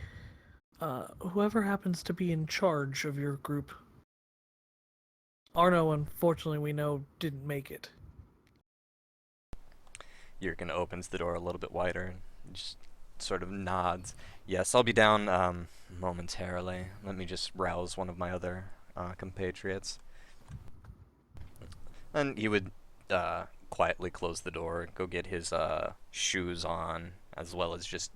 S4: whoever happens to be in charge of your group. Arno, unfortunately, we know, didn't make it.
S1: Jurgen opens the door a little bit wider and just sort of nods. Yes, I'll be down momentarily. Let me just rouse one of my other compatriots. And he would quietly close the door, go get his shoes on, as well as just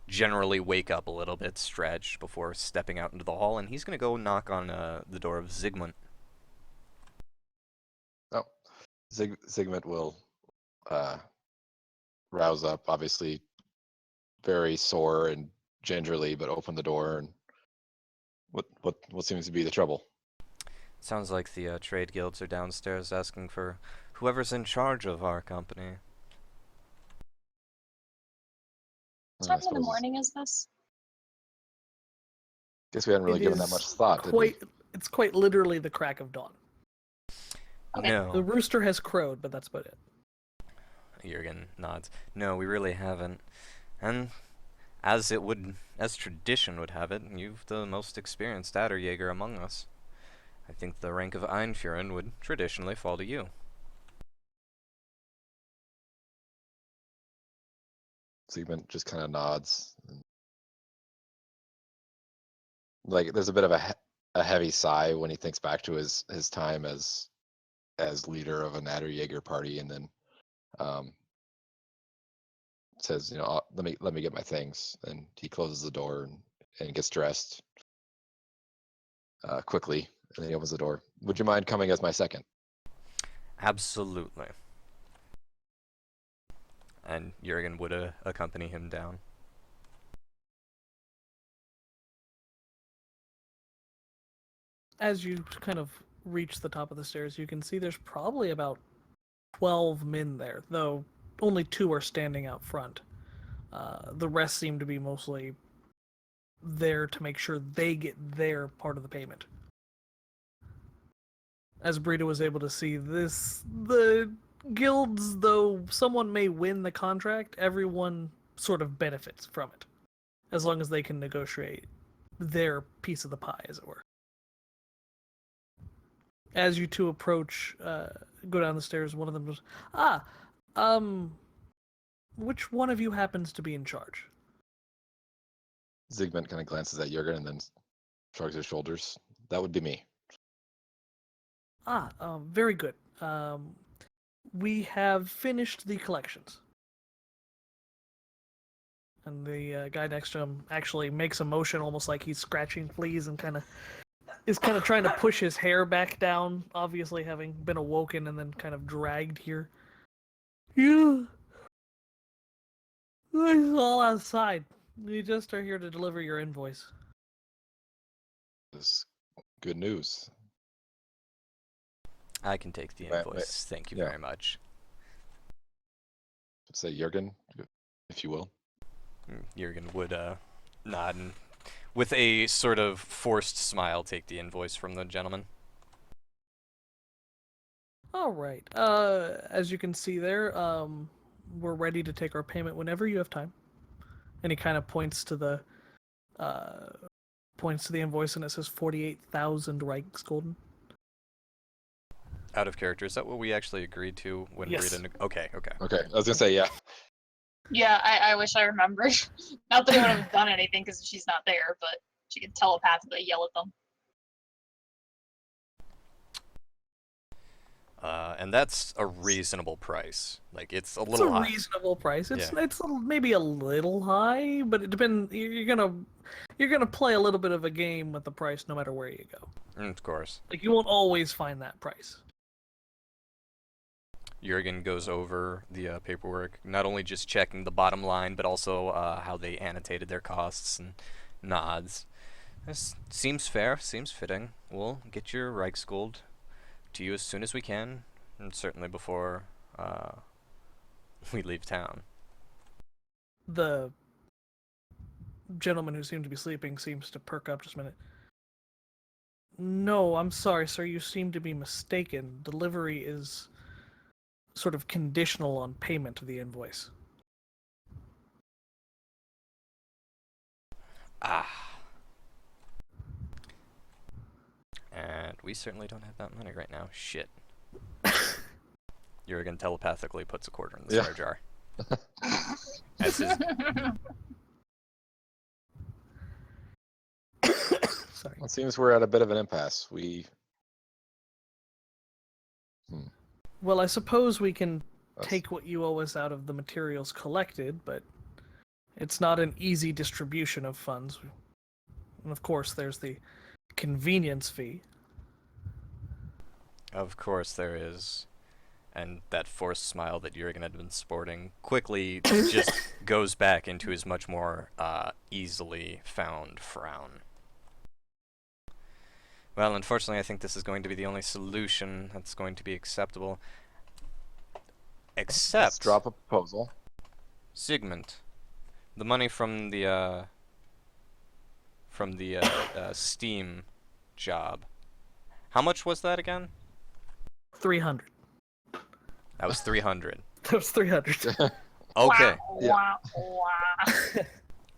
S1: generally wake up a little bit, stretch before stepping out into the hall, and he's going to go knock on the door of Zygmunt.
S3: Oh, Zygmunt will rouse up, obviously very sore and gingerly, but open the door. And what seems to be the trouble?
S1: Sounds like the trade guilds are downstairs asking for whoever's in charge of our company.
S2: What
S3: I
S2: time in the
S3: suppose-
S2: morning is this?
S3: Guess we hadn't really
S4: It
S3: given that
S4: is
S3: much thought, did we?
S4: It's quite literally the crack of dawn.
S2: Okay.
S4: The
S1: No,
S4: rooster has crowed, but that's about it.
S1: Jurgen nods. No, we really haven't. And as tradition would have it, you've the most experienced Aderjaeger among us. I think the rank of Einführen would traditionally fall to you.
S3: Zygmunt just kind of nods. Like there's a bit of a heavy sigh when he thinks back to his time as leader of an Aderjaeger party, and then says, let me get my things, and he closes the door and gets dressed quickly, and then he opens the door. Would you mind coming as my second?
S1: Absolutely. And Jurgen would accompany him down.
S4: As you kind of reach the top of the stairs, you can see there's probably about 12 men there, though only 2 are standing out front. The rest seem to be mostly there to make sure they get their part of the payment. As Brita was able to see the guilds, though someone may win the contract, everyone sort of benefits from it, as long as they can negotiate their piece of the pie, as it were. As you two approach, go down the stairs, one of them goes, which one of you happens to be in charge?
S3: Zygmunt kind of glances at Jurgen and then shrugs his shoulders. That would be me.
S4: Very good. We have finished the collections. And the guy next to him actually makes a motion almost like he's scratching fleas and is kind of trying to push his hair back down, obviously having been awoken and then kind of dragged here. You... It's all outside. We just are here to deliver your invoice.
S3: This good news.
S1: I can take the
S3: Wait,
S1: invoice. Thank you
S3: yeah.
S1: very much.
S3: Say Jurgen, if you will.
S1: Jurgen would nod and, with a sort of forced smile, take the invoice from the gentleman.
S4: All right. As you can see there, we're ready to take our payment whenever you have time. And he kind of points to the invoice, and it says 48,000 Reichsgulden.
S1: Out of character, is that what we actually agreed to when
S4: Yes.
S1: Rita? Okay.
S3: Okay, I was gonna say yeah.
S2: Yeah, I wish I remembered. Not that it would have done anything because she's not there, but she could telepathically yell at them.
S1: And that's a reasonable price. Like, it's a
S4: It's
S1: little
S4: a
S1: high.
S4: reasonable price. It's
S1: Yeah.
S4: it's maybe a little high, but it depends. You're gonna play a little bit of a game with the price no matter where you go.
S1: Of course.
S4: Like you won't always find that price.
S1: Jurgen goes over the paperwork, not only just checking the bottom line, but also how they annotated their costs, and nods. This seems fair, seems fitting. We'll get your Reichsgold to you as soon as we can, and certainly before we leave town.
S4: The gentleman who seemed to be sleeping seems to perk up just a minute. No, I'm sorry, sir. You seem to be mistaken. Delivery is sort of conditional on payment of the invoice.
S1: Ah. And we certainly don't have that money right now. Shit. Jurgen telepathically puts a quarter in the
S3: Yeah.
S1: cigar jar. As his
S4: Sorry.
S3: It seems we're at a bit of an impasse.
S4: Well, I suppose we can
S3: That's-
S4: take what you owe us out of the materials collected, but it's not an easy distribution of funds. And of course, there's the convenience fee.
S1: Of course there is. And that forced smile that Jurgen had been sporting quickly just goes back into his much more easily found frown. Well, unfortunately, I think this is going to be the only solution that's going to be acceptable.
S3: Let's
S1: Except
S3: drop a proposal.
S1: Sigmund, the money from the Steam job. How much was that again?
S4: 300.
S1: That was 300.
S4: That was 300.
S1: Okay.
S2: Wah, wah, wah.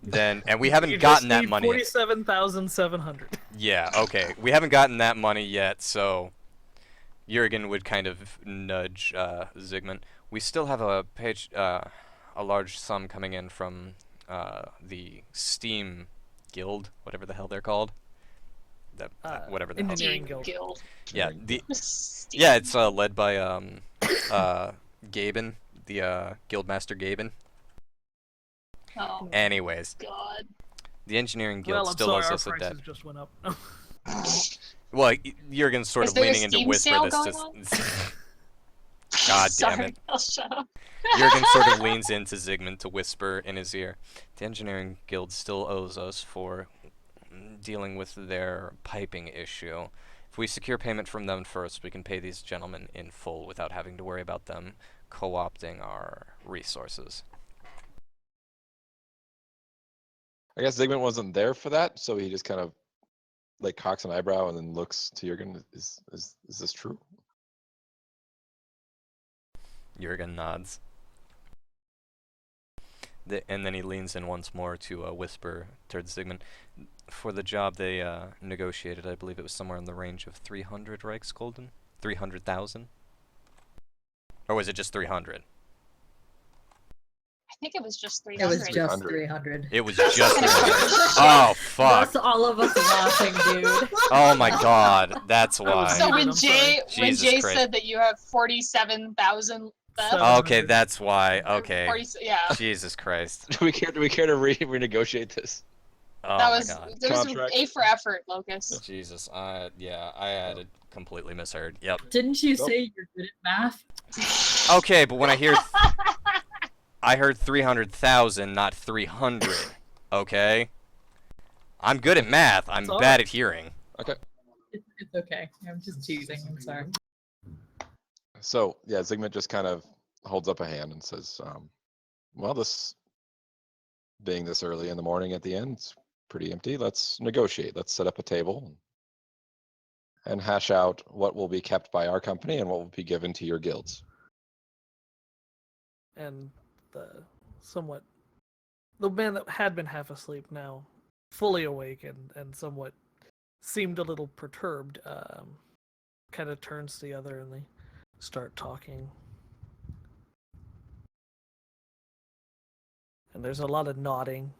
S1: Then, and we haven't
S4: You just
S1: gotten that
S4: need
S1: money.
S4: 47,700.
S1: Yeah, okay. We haven't gotten that money yet, so Jurgen would kind of nudge Zygmunt. We still have a large sum coming in from the Steam Guild, whatever the hell they're called. Whatever the hell.
S4: Engineering
S2: Team Guild.
S1: Yeah,
S2: Steve.
S1: yeah, it's led by Gaben, the Guildmaster Gaben.
S2: Oh
S1: Anyways,
S2: God.
S1: the Engineering Guild
S4: Well, I'm
S1: still
S4: sorry,
S1: owes
S4: our
S1: us a
S4: prices
S1: debt.
S4: just went up.
S1: Well, Jurgen's sort
S2: Is
S1: of
S2: there a
S1: leaning into
S2: Steam
S1: whisper
S2: sale
S1: this
S2: going
S1: to.
S2: on?
S1: God damn
S2: Sorry,
S1: it.
S2: I'll shut up.
S1: Jurgen sort of leans into Zygmunt to whisper in his ear. The Engineering Guild still owes us for dealing with their piping issue. If we secure payment from them first, we can pay these gentlemen in full without having to worry about them co-opting our resources.
S3: I guess Zygmunt wasn't there for that, so he just kind of like cocks an eyebrow and then looks to Jurgen. Is this true?
S1: Jurgen nods. And then he leans in once more to whisper towards Zygmunt. For the job they negotiated, I believe it was somewhere in the range of 300 Reichsgulden? 300,000? Or was it just 300?
S2: I think it was just
S5: It
S2: 300.
S5: was just
S3: 300.
S5: 300.
S1: It was just 300. Oh, fuck.
S5: That's all of us laughing, dude.
S1: Oh my god, that's why.
S2: So when
S4: I'm sorry.
S2: Jay
S1: Jesus Christ.
S2: said that you have 47,000 left,
S4: So-
S1: Okay, that's why. Okay.
S2: 40, yeah,
S1: Jesus Christ.
S3: Do we care to renegotiate this?
S1: Oh
S2: that
S1: my
S2: was
S1: god.
S2: there was
S3: Contract.
S2: A for effort, Locust.
S1: Jesus. Yeah, I had it completely misheard. Yep.
S5: Didn't you
S3: Nope.
S5: say you're good at math?
S1: Okay, but when I heard 300,000, not 300. Okay? I'm good at math. I'm
S4: It's all
S1: bad
S4: right.
S1: at hearing.
S5: It's okay. I'm just teasing. I'm sorry.
S3: So yeah, Zygmunt just kind of holds up a hand and says, "Well, this being this early in the morning at the end, it's pretty empty. Let's negotiate. Let's set up a table and hash out what will be kept by our company and what will be given to your guilds."
S4: And the man that had been half asleep now fully awake and somewhat seemed a little perturbed, kind of turns to the other and they start talking. And there's a lot of nodding,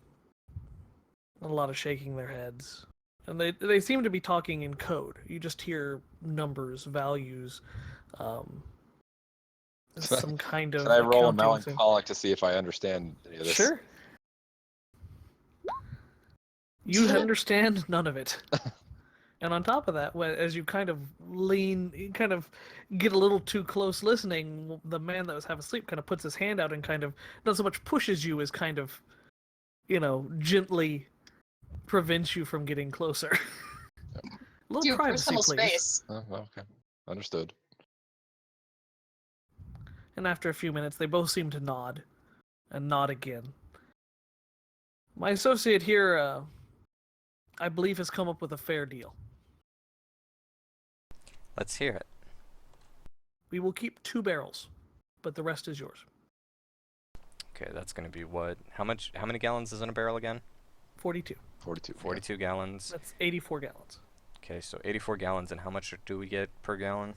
S4: a lot of shaking their heads. And they seem to be talking in code. You just hear numbers, values, some kind of
S3: Can I roll a
S4: accounting thing.
S3: melancholic to see if I understand any of this?
S4: Sure. You understand none of it. And on top of that, as you kind of you kind of get a little too close listening, the man that was half asleep kind of puts his hand out and kind of not so much pushes you as kind of, gently prevents you from getting closer. A little
S2: Do
S4: privacy,
S2: personal
S4: please.
S2: space.
S3: Oh, well, okay. Understood.
S4: And after a few minutes, they both seem to nod, and nod again. My associate here, I believe, has come up with a fair deal.
S1: Let's hear it.
S4: We will keep 2 barrels, but the rest is yours.
S1: Okay, that's going to be what? How many gallons is in a barrel again?
S4: 42.
S3: 42.
S1: 42 gallons.
S4: That's 84 gallons.
S1: Okay, so 84 gallons, and how much do we get per gallon?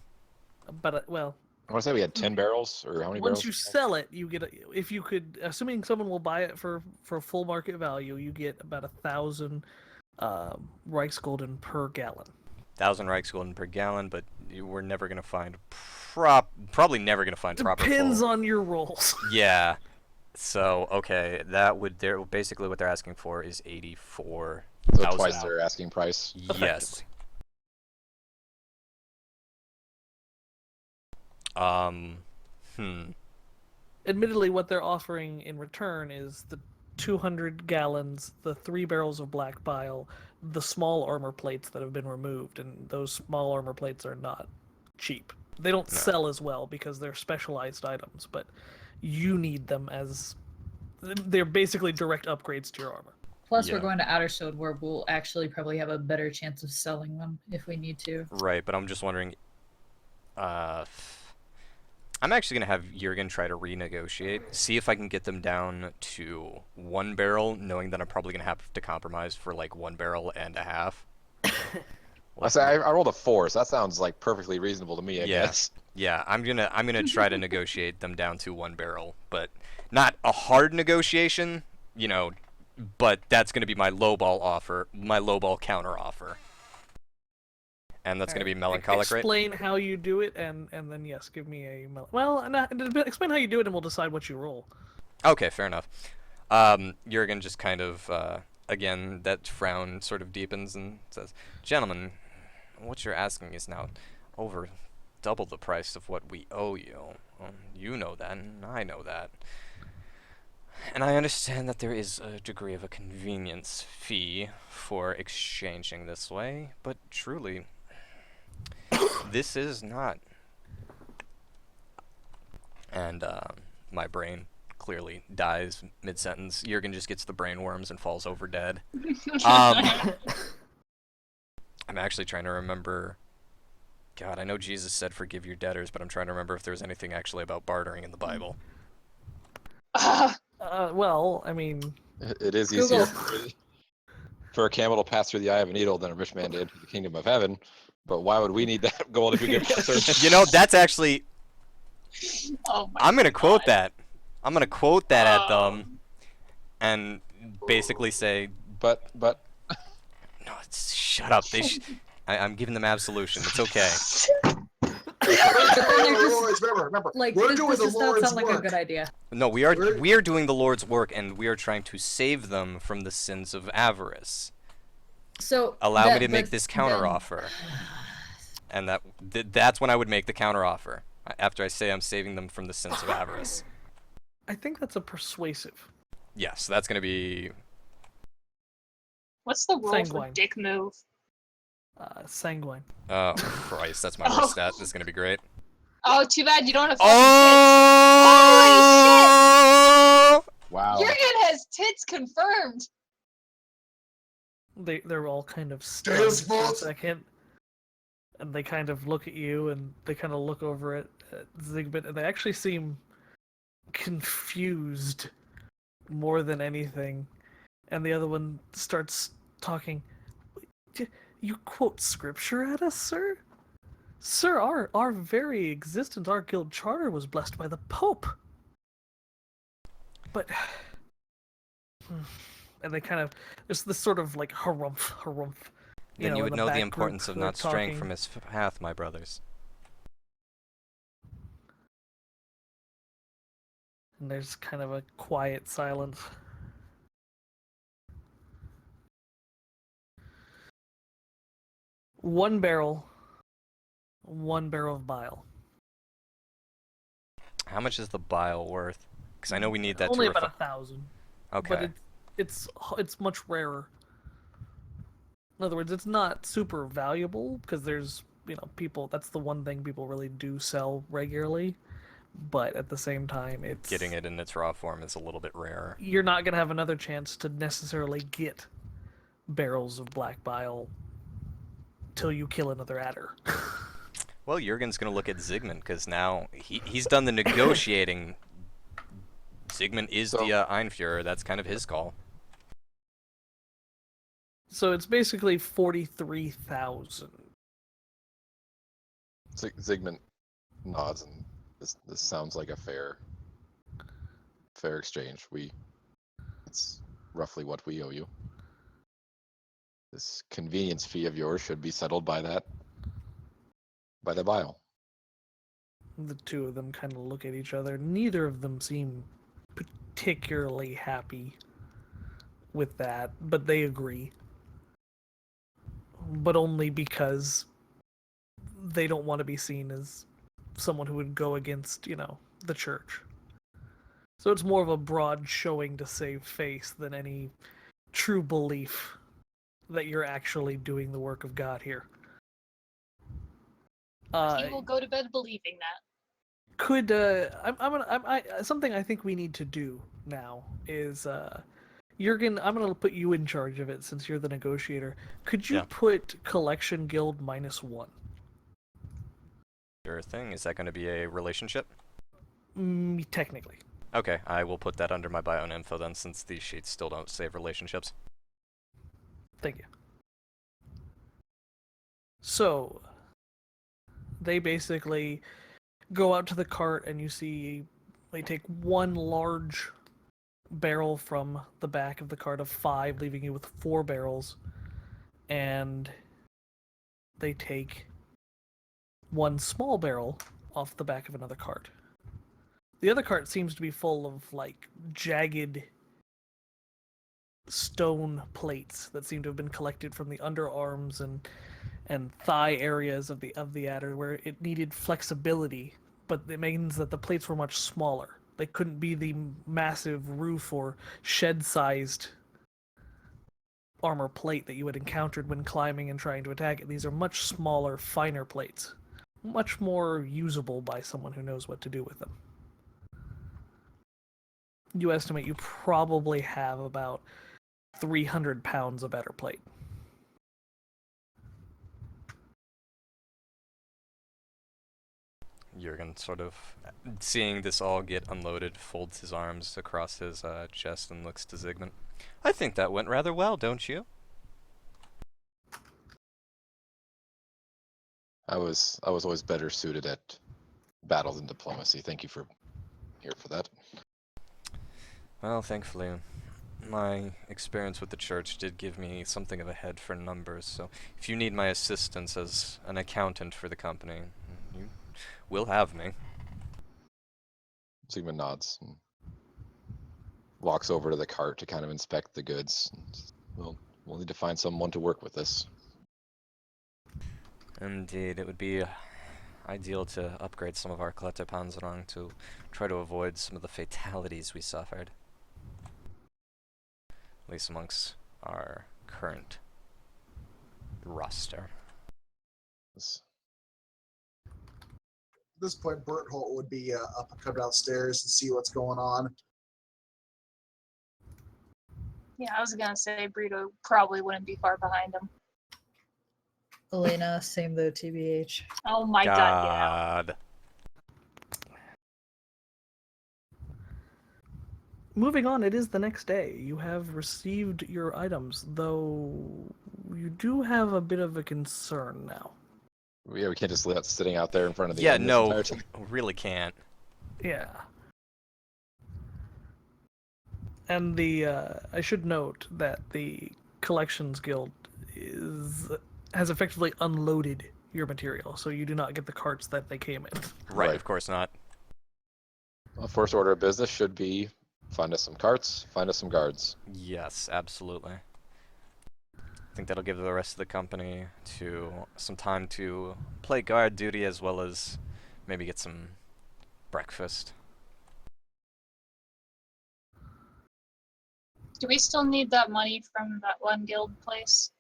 S4: But, well,
S3: I want to say we had 10 barrels, or how many barrels?
S4: once you sell it, you get, if you could, assuming someone will buy it for full market value, you get about 1,000 Reichsgulden per gallon.
S1: 1,000 Reichsgulden per gallon, but we're never going to find probably never going to find proper
S4: Depends
S1: full.
S4: on your rolls.
S1: Yeah. So, okay, basically what they're asking for is 84.
S3: So twice their asking price.
S1: Yes.
S4: Admittedly, what they're offering in return is the 200 gallons, the 3 barrels of black bile, the small armor plates that have been removed, and those small armor plates are not cheap. They don't sell as well because they're specialized items, but you need them as they're basically direct upgrades to your armor.
S5: Plus,
S1: Yeah.
S5: we're going to Aderjaeger where we'll actually probably have a better chance of selling them if we need to.
S1: Right, but I'm just wondering, I'm actually going to have Jurgen try to renegotiate, see if I can get them down to 1 barrel, knowing that I'm probably going to have to compromise for like 1 barrel and a half.
S3: I rolled a 4, so that sounds like perfectly reasonable to me, I guess.
S1: Yeah, I'm gonna try to negotiate them down to 1 barrel, but not a hard negotiation, but that's gonna be my lowball offer, my lowball counter offer. And that's going to be melancholic, right?
S4: Explain how you do it, and then yes, give me a explain how you do it, and we'll decide what you roll.
S1: Okay, fair enough. Jurgen just kind of again, that frown sort of deepens and says, "Gentlemen, what you're asking is now over double the price of what we owe you. You know that, and I know that. And I understand that there is a degree of a convenience fee for exchanging this way, but truly, this is not." And my brain clearly dies mid-sentence. Jurgen just gets the brain worms and falls over dead. I'm actually trying to remember. God, I know Jesus said forgive your debtors, but I'm trying to remember if there was anything actually about bartering in the Bible.
S4: Well, I mean,
S3: it is easier for a camel to pass through the eye of a needle than a rich man did for the kingdom of heaven. But why would we need that gold if we could pass
S1: You know, that's actually.
S2: Oh my
S1: I'm gonna quote
S2: God.
S1: that. I'm gonna quote that at them, and basically say,
S3: But
S1: no, shut up. I'm giving them absolution. It's okay.
S6: Remember,
S5: Like,
S6: we're
S5: this
S6: doing the
S5: does not
S6: Lord's
S5: sound like a
S6: work.
S5: good idea.
S1: No, we are doing the Lord's work, and we are trying to save them from the sins of avarice.
S5: So
S1: Allow me to make this counteroffer, and that's when I would make the counteroffer after I say I'm saving them from the sins of avarice.
S4: I think that's a persuasive.
S1: Yes, that's gonna be
S2: What's the rule
S4: Sanguine.
S2: for dick move?
S4: Sanguine.
S1: Oh Christ, that's my worst stat. This is gonna be great.
S2: Oh, too bad you don't have
S1: Oh!
S3: wow.
S2: tits. Jurgen has tits confirmed.
S4: They're all kind of
S6: Damn
S4: stunned for a
S6: sport.
S4: second, and they kind of look at you, and they kind of look over at Zigbit, and they actually seem confused more than anything. And the other one starts talking. You quote scripture at us, sir? Sir, our very existence, our guild charter was blessed by the Pope. But And they kind of, there's this sort of like harumph, harumph.
S1: Then you
S4: in
S1: would
S4: the
S1: know the
S4: back
S1: importance
S4: group
S1: of
S4: who are
S1: not straying
S4: talking.
S1: from his path, my brothers.
S4: And there's kind of a quiet silence. One barrel of bile.
S1: How much is the bile worth? Because I know we need that
S4: Only
S1: to
S4: about
S1: refine.
S4: 1,000.
S1: Okay.
S4: But it's much rarer. In other words, it's not super valuable because there's people. That's the one thing people really do sell regularly. But at the same time, it's
S1: Getting it in its raw form is a little bit rarer.
S4: You're not gonna have another chance to necessarily get barrels of black bile till you kill another adder.
S1: Well, Jurgen's gonna look at Zygmunt because now he's done the negotiating. Zygmunt is
S3: So-
S1: the Einführer. That's kind of his call.
S4: So it's basically 43,000.
S3: Zygmunt nods, and this sounds like a fair exchange. It's roughly what we owe you. This convenience fee of yours should be settled by the bile.
S4: The two of them kind of look at each other. Neither of them seem particularly happy with that, but they agree. But only because they don't want to be seen as someone who would go against, the church. So it's more of a broad showing to save face than any true belief that you're actually doing the work of God here.
S2: He will go to bed believing that.
S4: Could something I think we need to do now is Jurgen, I'm gonna put you in charge of it since you're the negotiator. Could you
S1: Yeah.
S4: put collection guild -1?
S1: Sure thing. Is that going to be a relationship?
S4: Technically.
S1: Okay, I will put that under my bio and info then, since these sheets still don't save relationships.
S4: Thank you. So they basically go out to the cart and you see they take one large barrel from the back of the cart of 5, leaving you with 4 barrels, and they take one small barrel off the back of another cart. The other cart seems to be full of like jagged stone plates that seem to have been collected from the underarms and thigh areas of the adder where it needed flexibility, but it means that the plates were much smaller. They couldn't be the massive roof or shed-sized armor plate that you had encountered when climbing and trying to attack it. These are much smaller, finer plates. Much more usable by someone who knows what to do with them. You estimate you probably have about 300 pounds of adder plate.
S1: Jurgen, sort of seeing this all get unloaded, folds his arms across his chest and looks to Zygmunt. I think that went rather well, don't you?
S3: I was always better suited at battle than diplomacy. Thank you for that.
S1: Well, thankfully, my experience with the church did give me something of a head for numbers, so if you need my assistance as an accountant for the company, you will have me.
S3: Sigmund nods and walks over to the cart to kind of inspect the goods. We'll need to find someone to work with this.
S1: Indeed, it would be ideal to upgrade some of our Kletterpanzerung to try to avoid some of the fatalities we suffered. At least amongst our current roster.
S3: This-
S6: At this point, Berthold would be up and come downstairs and see what's going on.
S2: Yeah, I was gonna say Brito probably wouldn't be far behind him.
S5: Elena, same though, TBH.
S2: Oh my god, get out.
S1: God.
S4: Moving on, it is the next day. You have received your items, though you do have a bit of a concern now.
S3: Yeah, we can't just let it sitting out there in front of the
S1: Yeah,
S3: inn this
S1: no,
S3: entire time.
S1: really can't.
S4: Yeah. And I should note that the Collections Guild has effectively unloaded your material, so you do not get the carts that they came in.
S1: Right,
S3: Right.
S1: of course not.
S3: Well, first order of business should be find us some carts, find us some guards.
S1: Yes, absolutely. I think that'll give the rest of the company some time to play guard duty as well as maybe get some breakfast.
S2: Do we still need that money from that one guild place?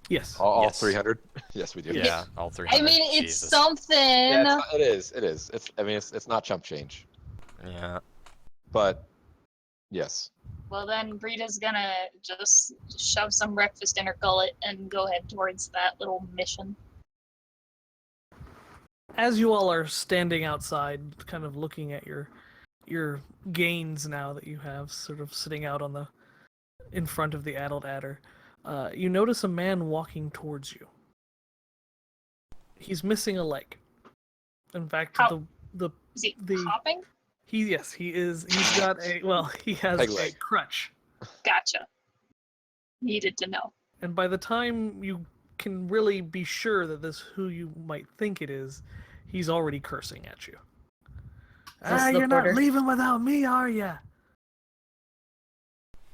S4: Yes.
S3: All
S1: Yes.
S3: 300? Yes, we do.
S1: Yeah, all 300.
S2: I mean, it's
S1: Jesus.
S2: something.
S3: Yeah, it is. It's not chump change,
S1: Yeah.
S3: but yes.
S2: Well, then Brita's gonna just shove some breakfast in her gullet and go head towards that little mission.
S4: As you all are standing outside, kind of looking at your gains now that you have, sort of sitting out in front of the addled adder, you notice a man walking towards you. He's missing a leg. In fact,
S2: How-
S4: the
S2: Is he
S4: The-
S2: hopping?
S4: he is he got he has
S3: Peg
S4: a
S3: leg.
S4: crutch.
S2: Gotcha. Needed to know.
S4: And by the time you can really be sure that this who you might think it is, he's already cursing at you.
S5: this the
S4: You're not
S5: porter?
S4: leaving without me, are ya?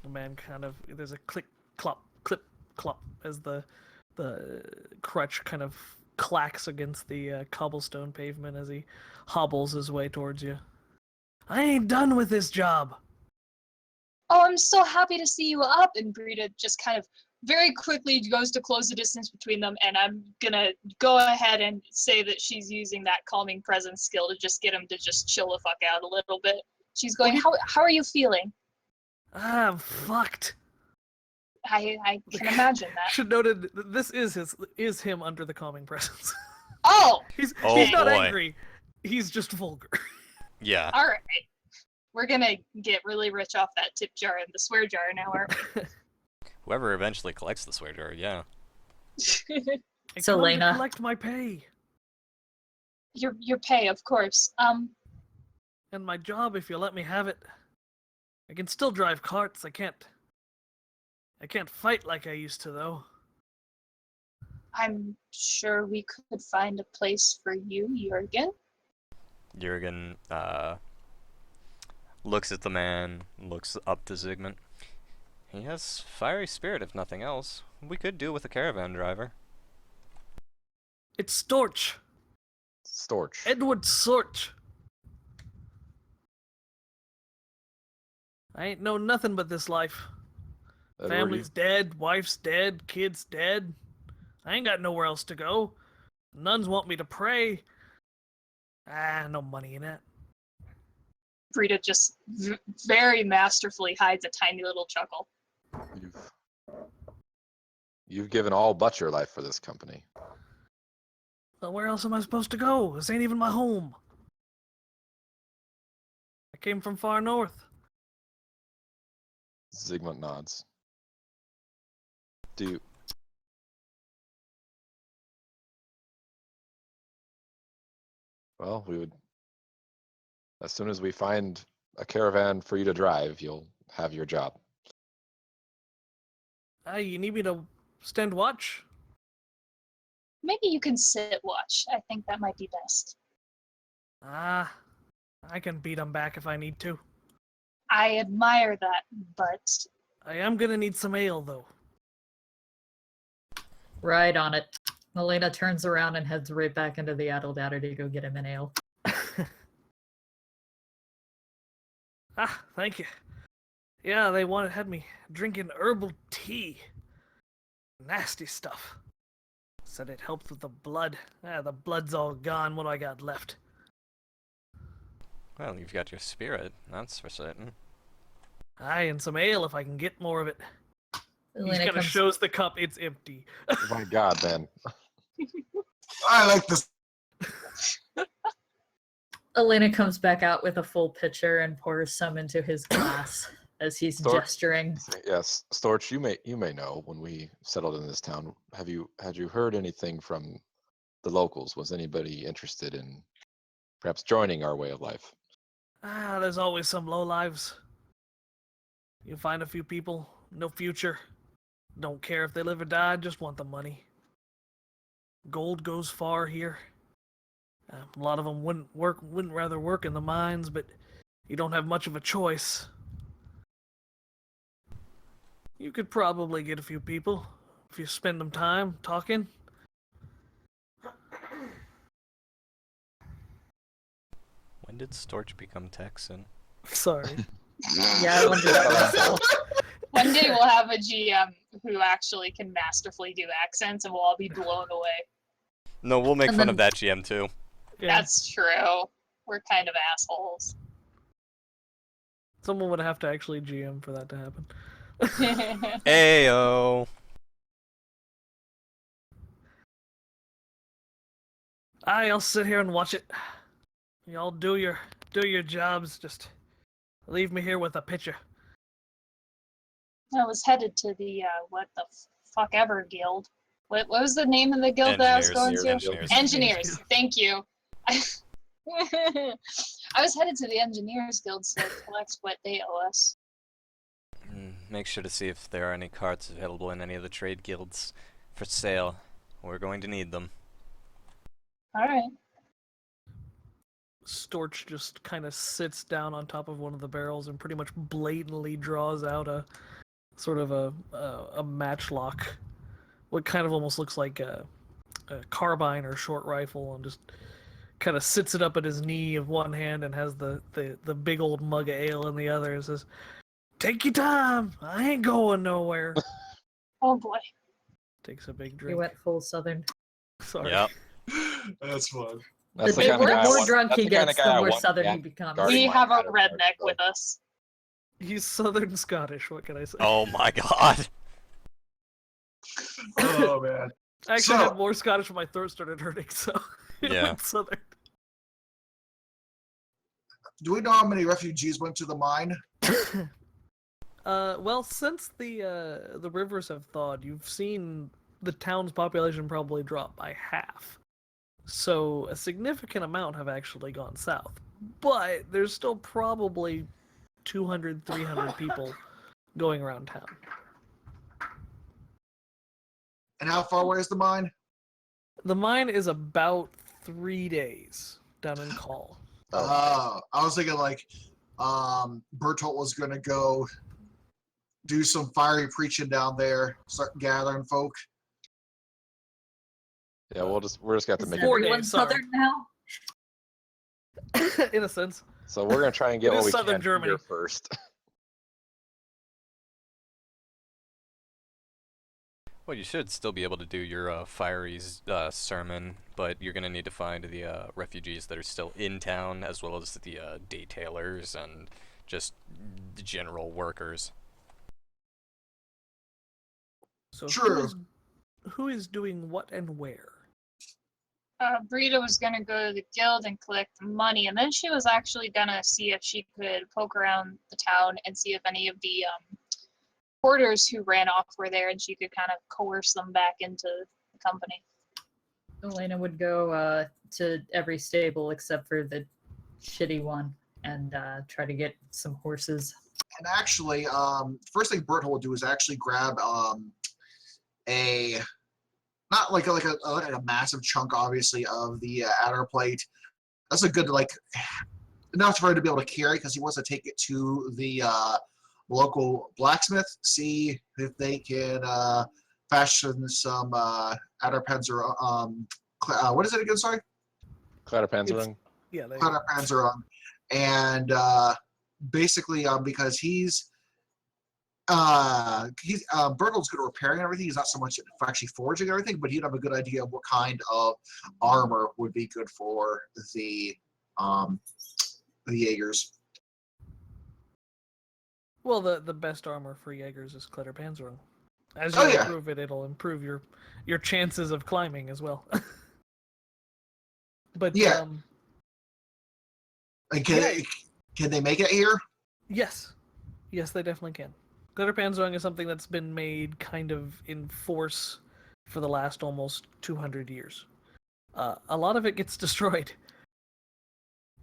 S4: The man there's a click, clop, clip, clop as the crutch kind of clacks against the cobblestone pavement as he hobbles his way towards you. I ain't done with this job.
S2: Oh, I'm so happy to see you up. And Brita just kind of very quickly goes to close the distance between them. And I'm gonna go ahead and say that she's using that calming presence skill to just get him to just chill the fuck out a little bit. She's going, how are you feeling?
S4: I'm fucked.
S2: I can imagine that.
S4: Should noted this is him under the calming presence.
S2: Oh,
S4: he's
S1: Oh,
S4: not
S1: boy.
S4: angry. He's just vulgar.
S1: Yeah.
S2: all right. We're gonna get really rich off that tip jar and the swear jar now, aren't
S1: Whoever eventually collects the swear jar, yeah.
S2: we?
S4: I
S5: So,
S4: come to
S5: Lena.
S4: collect my pay
S2: Your pay, of course.
S4: and my job if you let me have it. I can still drive carts. I can't fight like I used to though.
S2: I'm sure we could find a place for you, Jurgen.
S1: Jurgen looks at the man, looks up to Zygmunt. He has fiery spirit, if nothing else. We could do with a caravan driver.
S4: It's Storch.
S3: Storch.
S4: Edward Storch. I ain't know nothing but this life.
S3: Edward,
S4: Family's dead, wife's dead, kids dead. I ain't got nowhere else to go. Nuns want me to pray. No money in it.
S2: Brita just very masterfully hides a tiny little chuckle.
S3: you've given all but your life for this company.
S4: Well, where else am I supposed to go? This ain't even my home. I came from far north.
S3: Zygmunt nods. Do you... Well, we would... As soon as we find a caravan for you to drive, you'll have your job.
S4: You need me to stand watch?
S2: Maybe you can sit watch. I think that might be best.
S4: I can beat 'em back if I need to.
S2: I admire that, but
S4: I am gonna need some ale, though.
S5: Right on it. Elena turns around and heads right back into the addled adder to go get him an ale.
S4: Thank you. Yeah, they had me drinking herbal tea. Nasty stuff. Said it helped with the blood. The blood's all gone. What do I got left?
S1: Well, you've got your spirit, that's for certain.
S4: And some ale if I can get more of it. He
S5: Elena
S4: kind of
S5: comes,
S4: shows the cup. It's empty.
S3: Oh my God, man.
S6: I like this.
S5: Elena comes back out with a full pitcher and pours some into his glass as he's
S3: Storch.
S5: gesturing.
S3: Yes, Storch, you may know when we settled in this town. Had you heard anything from the locals? Was anybody interested in perhaps joining our way of life?
S4: There's always some lowlives. You find a few people, no future. Don't care if they live or die, just want the money. Gold goes far here. A lot of them wouldn't rather work in the mines, but you don't have much of a choice. You could probably get a few people if you spend some time talking.
S1: When did Storch become Texan?
S4: Sorry.
S5: Yeah, I wondered that myself.
S2: One day we'll have a GM who actually can masterfully do accents, and we'll all be blown away.
S1: No, we'll make
S5: And
S1: fun
S5: then-
S1: of that GM too.
S4: Yeah.
S2: That's true. We're kind of assholes.
S4: Someone would have to actually GM for that to happen.
S1: Ayo.
S4: I'll sit here and watch it. Y'all do your jobs. Just leave me here with a picture.
S2: I was headed to the what the fuck ever guild. What was the name of the guild that I was going to? Engineers. Thank you. I was headed to the Engineers Guild to collect what they owe us.
S1: Make sure to see if there are any carts available in any of the trade guilds for sale. We're going to need them.
S2: All right.
S4: Storch just kind of sits down on top of one of the barrels and pretty much blatantly draws out a sort of a matchlock, what kind of almost looks like a carbine or short rifle, and just kind of sits it up at his knee of one hand and has the big old mug of ale in the other and says, "Take your time. I ain't going nowhere."
S2: Oh boy.
S4: Takes a big
S5: He
S4: drink.
S5: went full southern.
S4: Sorry.
S1: Yep.
S6: That's fun.
S3: That's
S5: The
S3: the kind of guy I
S5: more
S3: want-
S5: drunk
S3: that's
S5: he
S3: the kinda
S5: gets,
S3: guy
S5: the
S3: I
S5: more
S3: want
S5: southern he
S3: back
S5: becomes.
S3: guarding
S2: We
S3: my
S2: have a
S3: Aderjaeger,
S2: redneck
S3: so.
S2: with us.
S4: He's Southern Scottish. What can I say?
S1: Oh my god.
S6: Oh man.
S4: I actually
S6: So-
S4: had more Scottish when my throat started hurting, so it
S1: Yeah.
S4: went Southern.
S6: Do we know how many refugees went to the mine?
S4: Well, since the rivers have thawed, you've seen the town's population probably drop by half. So a significant amount have actually gone south. But there's still probably 200, 300 people going around town.
S6: And how far away is the mine?
S4: The mine is about 3 days down in Call.
S6: I was thinking like Bertolt was gonna go do some fiery preaching down there, start gathering folk.
S3: Yeah, we're just got to
S5: Is
S3: make it.
S4: 4
S5: everyone
S4: days, sorry.
S5: southern now?
S4: In a sense.
S3: So we're gonna try and get
S4: It
S3: what
S4: is
S3: we
S4: southern
S3: can
S4: Germany.
S3: here first.
S1: Well, you should still be able to do your fiery sermon, but you're going to need to find the refugees that are still in town, as well as the detailers and just general workers.
S4: So
S6: True.
S4: who is doing what and where?
S2: Brita was gonna go to the guild and collect the money, and then she was actually gonna see if she could poke around the town and see if any of the porters who ran off were there, and she could kind of coerce them back into the company.
S5: Elena would go to every stable except for the shitty one and try to get some horses.
S6: And actually, first thing Bertolt will do is actually grab a not like a massive chunk, obviously, of the adder plate. That's a good enough for her to be able to carry because he wants to take it to the local blacksmith, see if they can fashion some Aderpanzer. What is it again? Sorry,
S3: Kleiderpanzerung.
S4: Yeah, they,
S6: Aderpanzer. And basically, because he's Bertolt's good at repairing everything. He's not so much for actually forging everything, but he'd have a good idea of what kind of armor would be good for the Jaegers.
S4: well, the best armor for Jaegers is Kletterpanzerung. As you
S6: Oh, yeah.
S4: improve it, it'll improve your chances of climbing as well. But
S6: Yeah. And
S4: Yeah.
S6: can they make it here?
S4: yes, they definitely can. Kletterpanzerung is something that's been made kind of in force for the last almost 200 years. A lot of it gets destroyed,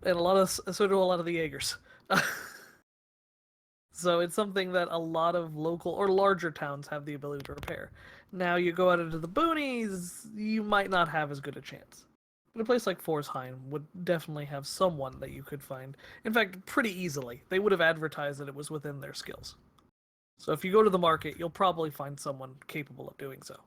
S4: and so do a lot of the Jaegers. So it's something that a lot of local or larger towns have the ability to repair. Now you go out into the boonies, you might not have as good a chance. But a place like Forsheim would definitely have someone that you could find. In fact, pretty easily. They would have advertised that it was within their skills. So if you go to the market, you'll probably find someone capable of doing so.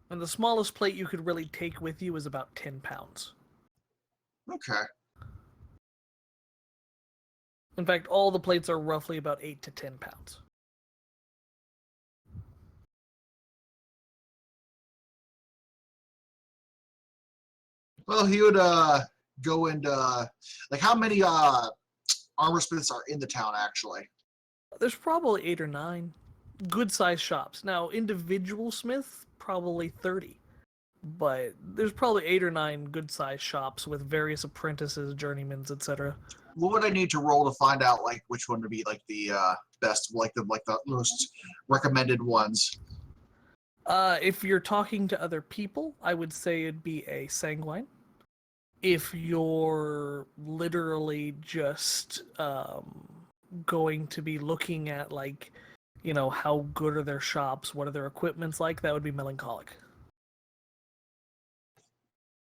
S4: And the smallest plate you could really take with you is about 10 pounds.
S6: Okay.
S4: In fact, all the plates are roughly about 8 to 10 pounds.
S6: Well, he would go into like how many armor smiths are in the town actually?
S4: There's probably 8 or 9 good-sized shops. Now, individual smiths, probably 30. But there's probably 8 or 9 good-sized shops with various apprentices, journeymans, etc.
S6: What would I need to roll to find out like which one would be like the best, like the most recommended ones?
S4: If you're talking to other people, I would say it'd be a sanguine. If you're literally just going to be looking at like, you know, how good are their shops, what are their equipments like, that would be melancholic.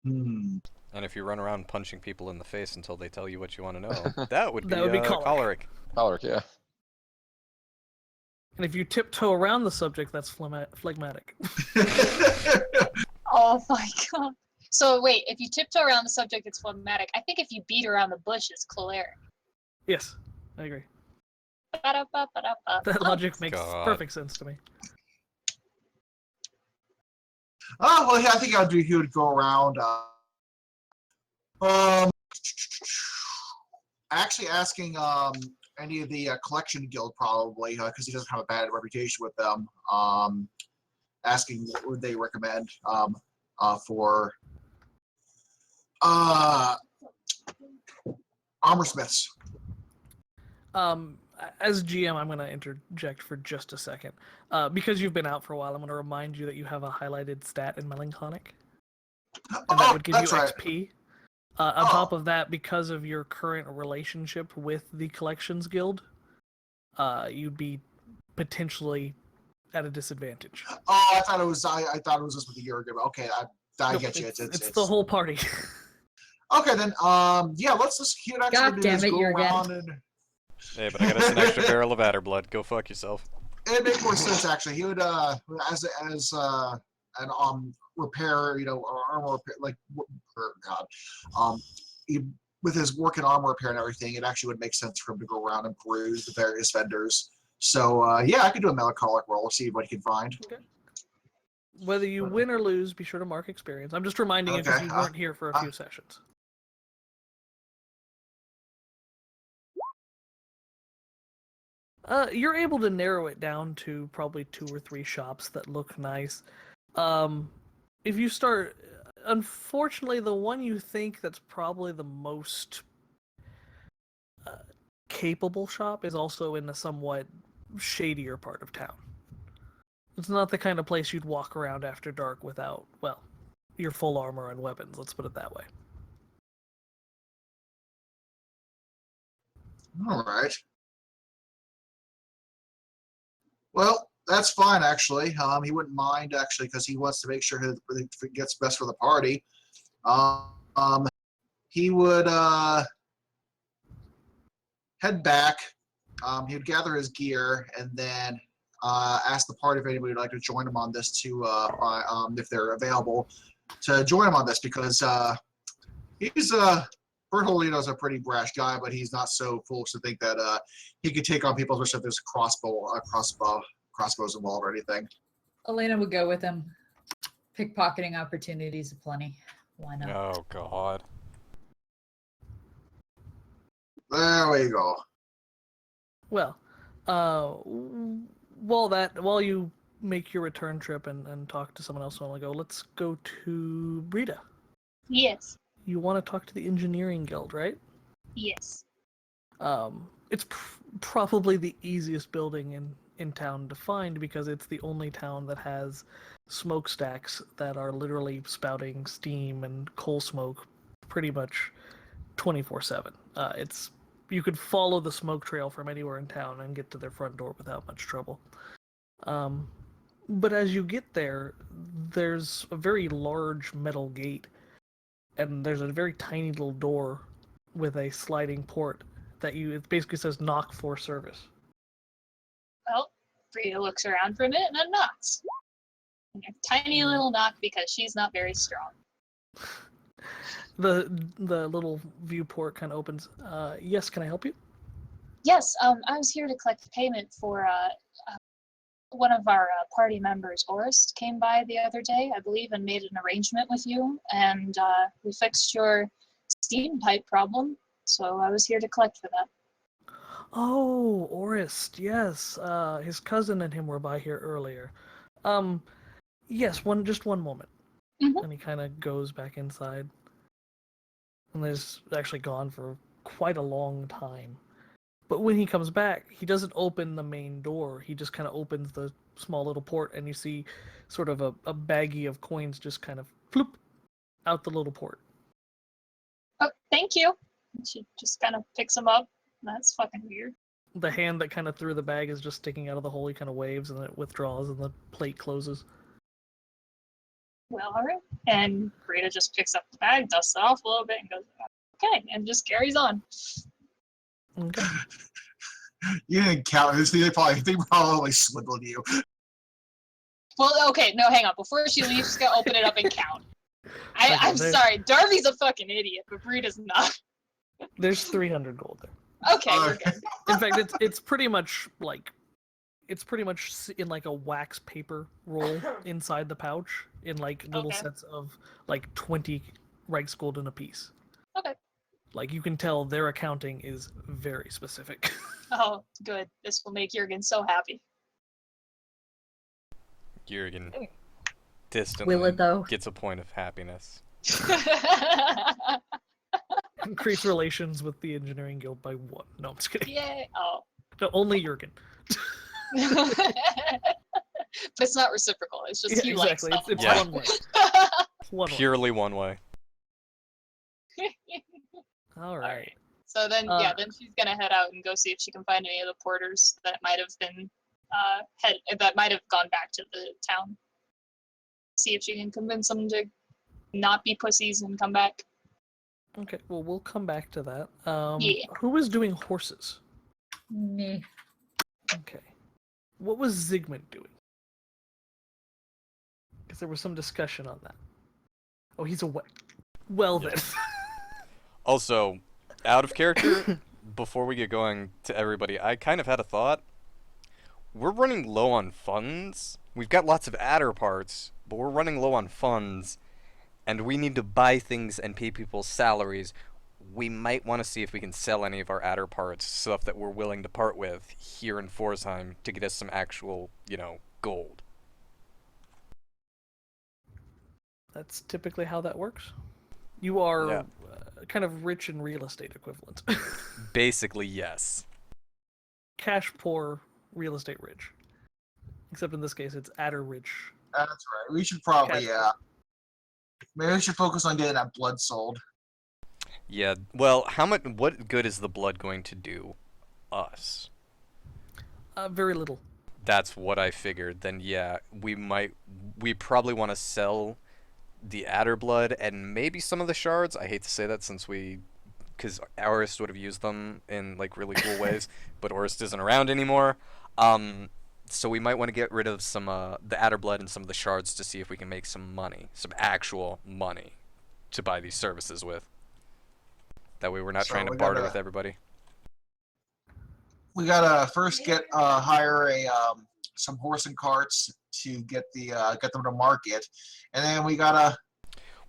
S6: Hmm.
S1: And if you run around punching people in the face until they tell you what you want to know, that would be,
S4: choleric.
S1: choleric.
S3: Choleric, yeah.
S4: And if you tiptoe around the subject, that's phlegmatic.
S2: Oh my god. So wait, if you tiptoe around the subject, it's phlegmatic. I think if you beat around the bush, it's choleric.
S4: Yes, I agree.
S2: Ba-da-ba-ba-da-ba.
S4: That logic makes
S1: God.
S4: perfect sense to me.
S6: Oh well, yeah, I think he would go around. Actually asking any of the collection guild probably because he doesn't have a bad reputation with them. Asking what would they recommend for armor smiths.
S4: As GM, I'm going to interject for just a second. Because you've been out for a while, I'm going to remind you that you have a highlighted stat in Melancholic. And that would give you XP. On top of that, because of your current relationship with the Collections Guild, you'd be potentially at a disadvantage.
S6: Oh, I thought it was. I thought it was just with the year ago. Okay, I
S4: Nope,
S6: get you.
S4: It's the whole party.
S6: Okay, then. Yeah, let's just keep actually
S5: God
S6: do
S5: damn
S6: this.
S5: it,
S6: Go
S5: you're again.
S6: around and
S1: Hey, but I got us an extra barrel of adder blood. Go fuck yourself.
S6: it'd make more sense actually. He would as an repair, you know, or armor repair, like he, with his work in armor repair and everything, it actually would make sense for him to go around and peruse the various vendors. So yeah, I could do a melancholic roll, see what he can find.
S4: Okay. Whether you win or lose, be sure to mark experience. I'm just reminding you because you weren't here for a few sessions. You're able to narrow it down to probably 2 or 3 shops that look nice. If you start, unfortunately, the one you think that's probably the most capable shop is also in a somewhat shadier part of town. It's not the kind of place you'd walk around after dark without, well, your full armor and weapons, let's put it that way.
S6: All right. Well, that's fine actually. He wouldn't mind actually because he wants to make sure it gets best for the party. He would head back. He would gather his gear and then ask the party if anybody would like to join him on this to if they're available to join him on this because he's Berthold, is a pretty brash guy, but he's not so foolish to think that he could take on people, especially if there's crossbows involved or anything.
S5: Elena would go with him. Pickpocketing opportunities aplenty. Why not?
S1: Oh, God.
S6: There we go.
S4: Well, while you make your return trip and talk to someone else a while ago, let's go to Brita.
S2: Yes.
S4: You want to talk to the engineering guild, right?
S2: Yes.
S4: It's probably the easiest building in town to find because it's the only town that has smokestacks that are literally spouting steam and coal smoke pretty much 24/7. It's you could follow the smoke trail from anywhere in town and get to their front door without much trouble. But as you get there, there's a very large metal gate, and there's a very tiny little door with a sliding port it basically says knock for service.
S2: Well, Frida looks around for a minute and then knocks. And a tiny little knock because she's not very strong.
S4: The little viewport kind of opens. Yes, can I help you?
S2: Yes, I was here to collect payment for one of our party members, Orist, came by the other day, I believe, and made an arrangement with you, and we fixed your steam pipe problem, so I was here to collect for that.
S4: Oh, Orist, yes. His cousin and him were by here earlier. Yes, just one moment.
S2: Mhm.
S4: And he kind of goes back inside. And is actually gone for quite a long time. But when he comes back, he doesn't open the main door. He just kind of opens the small little port, and you see sort of a baggie of coins just kind of floop out the little port.
S2: Oh, thank you. And she just kind of picks them up. That's fucking weird.
S4: The hand that kind of threw the bag is just sticking out of the hole. He kind of waves, and it withdraws, and the plate closes.
S2: Well, all right. And Rita just picks up the bag, dusts it off a little bit, and goes, okay, and just carries on.
S4: Okay.
S6: You didn't count this. They probably swindled you.
S2: Well, okay, no, hang on. Before she leaves, she's gonna open it up and count. I'm sorry, Darby's a fucking idiot, but Rita's not.
S4: There's 300 gold there.
S2: Okay, we're good.
S4: In fact, it's pretty much in like a wax paper roll inside the pouch in like little sets of like 20 Reichsgulden a piece.
S2: Okay.
S4: Like you can tell their accounting is very specific.
S2: Oh, good. This will make Jurgen so happy.
S1: Jurgen distantly
S5: Will it though?
S1: gets a point of happiness.
S4: Increase relations with the engineering guild by 1. No, I'm just kidding.
S2: Yay! Oh.
S4: No, only Jurgen.
S2: But it's not reciprocal. It's just he
S4: exactly.
S2: likes
S4: It's
S1: Yeah.
S4: one way. One way.
S1: Purely one way.
S4: All right.
S2: So then, then she's gonna head out and go see if she can find any of the porters that might have been that might have gone back to the town. See if she can convince them to not be pussies and come back.
S4: Okay. Well, we'll come back to that.
S2: Yeah.
S4: Who was doing horses?
S5: Me.
S4: Okay. What was Zygmunt doing? Because there was some discussion on that. Oh, he's away. Well then.
S1: Also, out of character, before we get going to everybody, I kind of had a thought. We're running low on funds. We've got lots of adder parts, but we're running low on funds, and we need to buy things and pay people's salaries. We might want to see if we can sell any of our adder parts, stuff that we're willing to part with here in Forsheim to get us some actual, gold.
S4: That's typically how that works. You are kind of rich in real estate equivalent.
S1: Basically, yes.
S4: Cash poor, real estate rich. Except in this case, it's adder rich.
S6: That's right. We should probably,
S4: Cash
S6: maybe we should focus on getting that blood sold.
S1: Yeah, well, what good is the blood going to do us?
S4: Very little.
S1: That's what I figured. Then yeah, we probably want to sell the adder blood and maybe some of the shards. I hate to say that because Orist would have used them in like really cool ways, but Orist isn't around anymore. So we might want to get rid of some the adder blood and some of the shards to see if we can make some money, some actual money, to buy these services with. That way we're not trying to barter with everybody.
S6: We gotta first hire some horse and carts to get them to market, and then we gotta.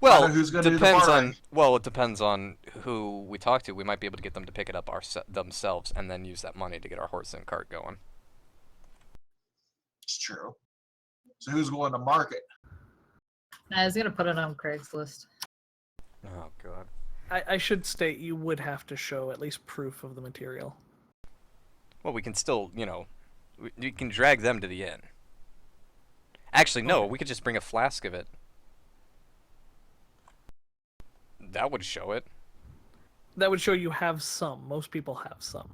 S1: Well,
S6: who's gonna do the bartering.
S1: It depends on who we talk to. We might be able to get them to pick it up themselves and then use that money to get our horse and cart going.
S6: It's true. So who's going to market?
S5: I was gonna put it on Craigslist.
S1: Oh god.
S4: I should state you would have to show at least proof of the material.
S1: Well, we can still, we can drag them to the inn. Actually, no, we could just bring a flask of it. That would show it.
S4: That would show you have some. Most people have some.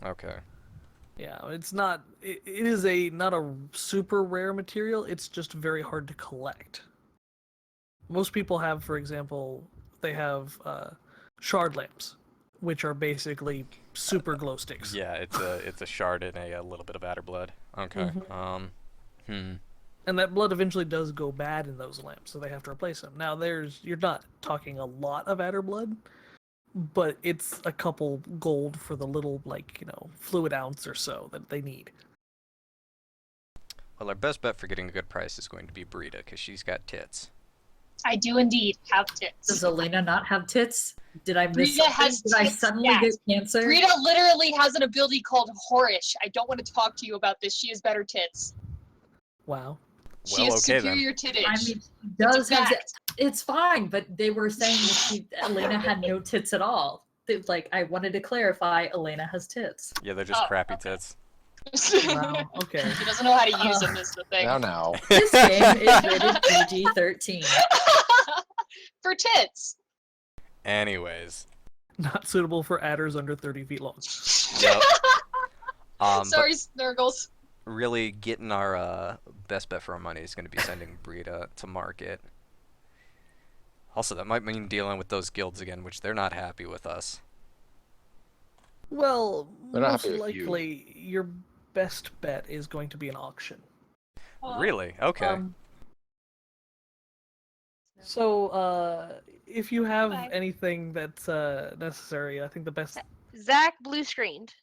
S1: Okay.
S4: Yeah, it's not. It is not a super rare material. It's just very hard to collect. Most people have, for example, they have shard lamps, which are basically super glow sticks.
S1: Yeah, it's a shard and a little bit of adder blood. Okay.
S4: And that blood eventually does go bad in those lamps, so they have to replace them. Now, you're not talking a lot of adder blood, but it's a couple gold for the little, fluid ounce or so that they need.
S1: Well, our best bet for getting a good price is going to be Brita, because she's got tits.
S2: I do indeed have tits.
S5: Does Elena not have tits? Did I miss
S2: Brita
S5: something?
S2: has
S5: Did I
S2: tits,
S5: suddenly
S2: yes.
S5: get cancer?
S2: Brita literally has an ability called Horish. I don't want to talk to you about this. She has better tits.
S4: Wow.
S2: She
S1: Well,
S2: has
S1: okay,
S2: superior tittage.
S5: I mean, she does have.
S2: fact.
S5: It's fine, but they were saying that Elena had no tits at all. I wanted to clarify. Elena has tits.
S1: Yeah, they're just
S2: Oh,
S1: crappy
S2: okay.
S1: tits.
S4: Wow. Okay.
S2: She doesn't know how to use them, is the thing.
S3: Now.
S5: This game is rated PG-13.
S2: For tits.
S1: Anyways.
S4: Not suitable for adders under 30 feet long.
S1: Yep. But
S2: Sorry, Snurgles.
S1: really getting our best bet for our money is going to be sending Brita to market. Also, that might mean dealing with those guilds again, which they're not happy with us.
S4: Well,
S3: They're not
S4: most
S3: happy with you.
S4: likely your best bet is going to be an auction.
S1: Really? Okay.
S4: So, if you have
S7: Bye.
S4: anything that's necessary, I think the best.
S7: Zach blue screened.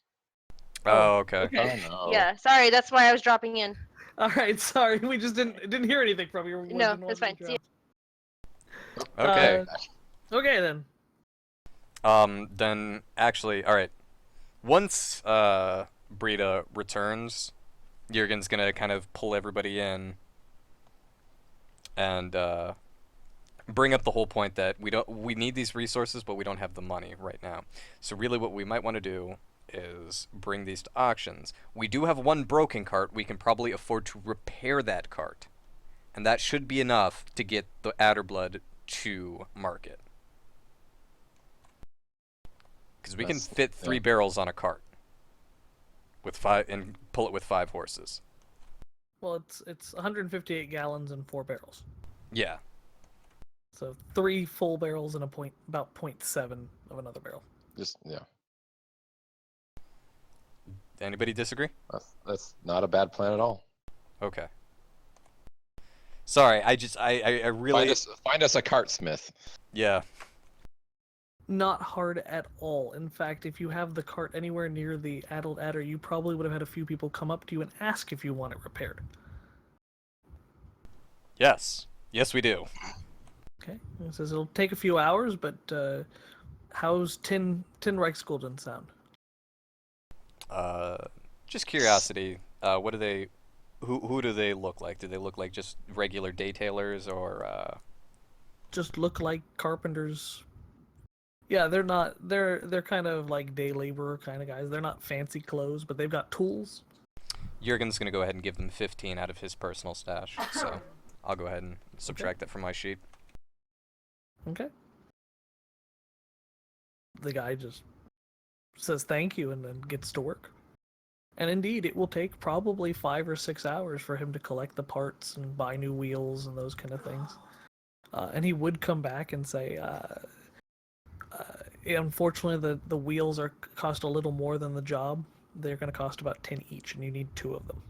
S1: Oh, okay.
S3: Oh no.
S7: Yeah, sorry, that's why I was dropping in.
S4: All right, sorry, we just didn't hear anything from you. We
S7: No,
S4: didn't
S7: that's
S4: want to
S7: fine. See
S4: interrupt.
S1: Okay.
S4: Okay then.
S1: Then actually, all right. Once Brita returns, Jurgen's gonna kind of pull everybody in and bring up the whole point that we need these resources, but we don't have the money right now. So really, what we might want to do is bring these to auctions. We do have one broken cart. We can probably afford to repair that cart, and that should be enough to get the adder blood to market. Because we can fit 3 barrels on a cart with 5 and pull it with 5 horses.
S4: Well, it's 158 gallons and 4 barrels.
S1: Yeah.
S4: So 3 full barrels and about 0.7 of another barrel.
S3: Just yeah.
S1: Anybody disagree?
S3: That's not a bad plan at all.
S1: Okay. Sorry, I really
S3: Find us a cart smith.
S1: yeah.
S4: Not hard at all. In fact, if you have the cart anywhere near the adult adder, you probably would have had a few people come up to you and ask if you want it repaired.
S1: Yes. Yes, we do.
S4: Okay. It says it'll take a few hours, but how's 10 Reichsgulden sound?
S1: Just curiosity. What do they? Who do they look like? Do they look like just regular daytailers or?
S4: Just look like carpenters. Yeah, they're not. They're kind of like day laborer kind of guys. They're not fancy clothes, but they've got tools.
S1: Jurgen's gonna go ahead and give them 15 out of his personal stash. So I'll go ahead and subtract that from my sheet.
S4: Okay. The guy just says thank you and then gets to work. And indeed, it will take probably 5 or 6 hours for him to collect the parts and buy new wheels and those kind of things. And he would come back and say, unfortunately, the wheels cost a little more than the job. They're going to cost about 10 each, and you need 2 of them.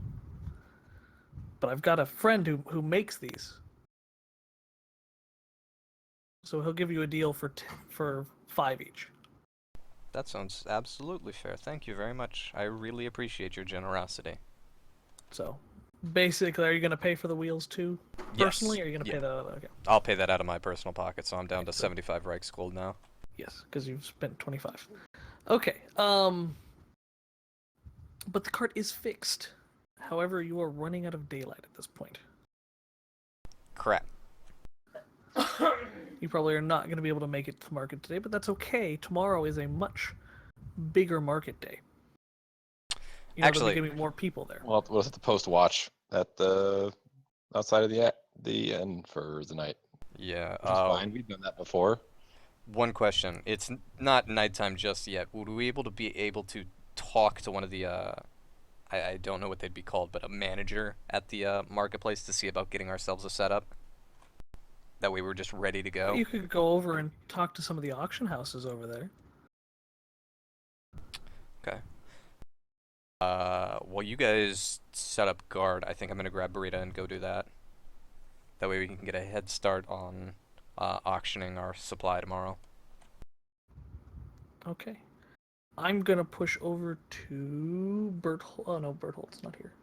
S4: But I've got a friend who makes these. So he'll give you a deal for 5 each.
S1: That sounds absolutely fair. Thank you very much. I really appreciate your generosity.
S4: So, basically, are you going to pay for the wheels too, personally,
S1: Yes.
S4: or are you going to
S1: Yeah.
S4: pay the other? Okay.
S1: I'll pay that out of my personal pocket, so I'm down to
S4: Okay, cool.
S1: 75 Reichsgold now.
S4: Yes, because you've spent 25. Okay. But the cart is fixed. However, you are running out of daylight at this point.
S1: Crap.
S4: You probably are not going to be able to make it to market today, but that's okay. Tomorrow is a much bigger market day. There'll
S1: Actually-
S4: be going to be more people there.
S3: Well, we'll have to post watch at the outside of the inn for the night.
S1: Yeah.
S3: Which is fine. We've done that before.
S1: One question. It's not nighttime just yet. Would we be able to talk to one of the I don't know what they'd be called, but a manager at the marketplace to see about getting ourselves a setup? That way we're just ready to go.
S4: You could go over and talk to some of the auction houses over there.
S1: Okay. While you guys set up guard, I think I'm gonna grab Burrito and go do that. That way we can get a head start on auctioning our supply tomorrow.
S4: Okay. I'm gonna push over to Berthold. Oh no, Berthold's not here.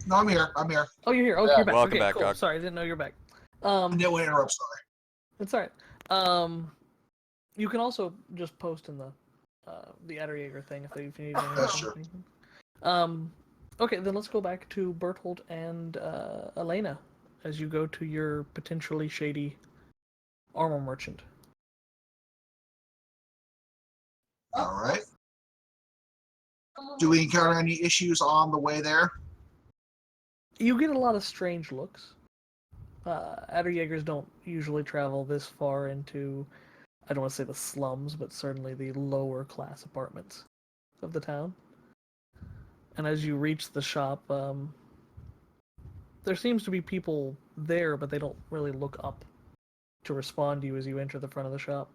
S6: No, I'm here. I'm here.
S4: Oh, you're here. Oh,
S6: Yeah.
S4: you're back.
S1: Welcome
S4: Okay,
S1: back,
S4: cool.
S1: Gog.
S4: Sorry, I didn't know you're back.
S6: I didn't want to interrupt. Sorry.
S4: It's alright. You can also just post in the Aderjaeger thing if you need anything.
S6: That's true.
S4: Okay, then let's go back to Berthold and Elena as you go to your potentially shady armor merchant.
S6: All right. Do we encounter any issues on the way there?
S4: You get a lot of strange looks. Aderjaegers don't usually travel this far into, I don't want to say the slums, but certainly the lower class apartments of the town. And as you reach the shop, there seems to be people there, but they don't really look up to respond to you as you enter the front of the shop.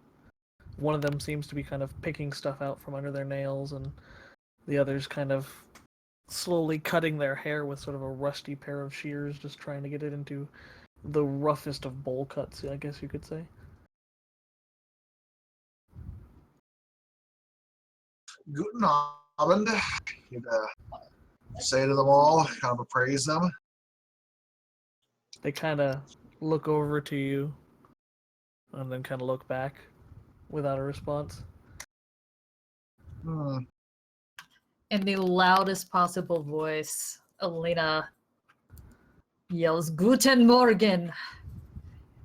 S4: One of them seems to be kind of picking stuff out from under their nails, and the others kind of slowly cutting their hair with sort of a rusty pair of shears, just trying to get it into the roughest of bowl cuts, I guess you could say.
S6: Guten Abend. You'd say to them all, kind of appraise them.
S4: They kind of look over to you and then kind of look back without a response.
S6: Hmm.
S5: In the loudest possible voice, Elena yells, Guten Morgen!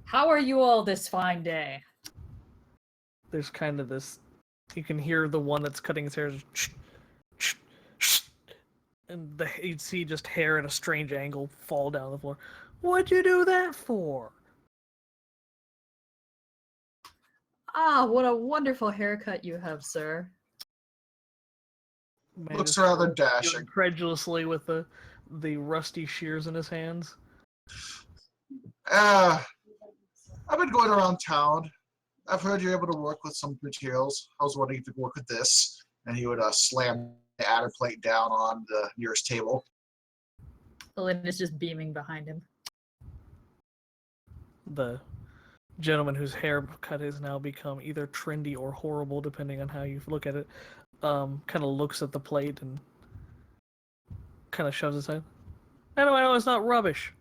S5: How are you all this fine day?
S4: There's kind of this, you can hear the one that's cutting his hair, and you'd see just hair at a strange angle fall down the floor. What'd you do that for?
S5: Ah, what a wonderful haircut you have, sir.
S4: Man
S6: Looks
S4: just
S6: rather
S4: looks at you
S6: dashing.
S4: incredulously with the rusty shears in his hands.
S6: I've been going around town. I've heard you're able to work with some materials. I was wondering if you could work with this. And he would slam the adder plate down on the nearest table.
S5: Elena's just beaming behind him.
S4: The gentleman whose haircut has now become either trendy or horrible, depending on how you look at it, kind of looks at the plate and kind of shoves his head. How do I know it's not rubbish?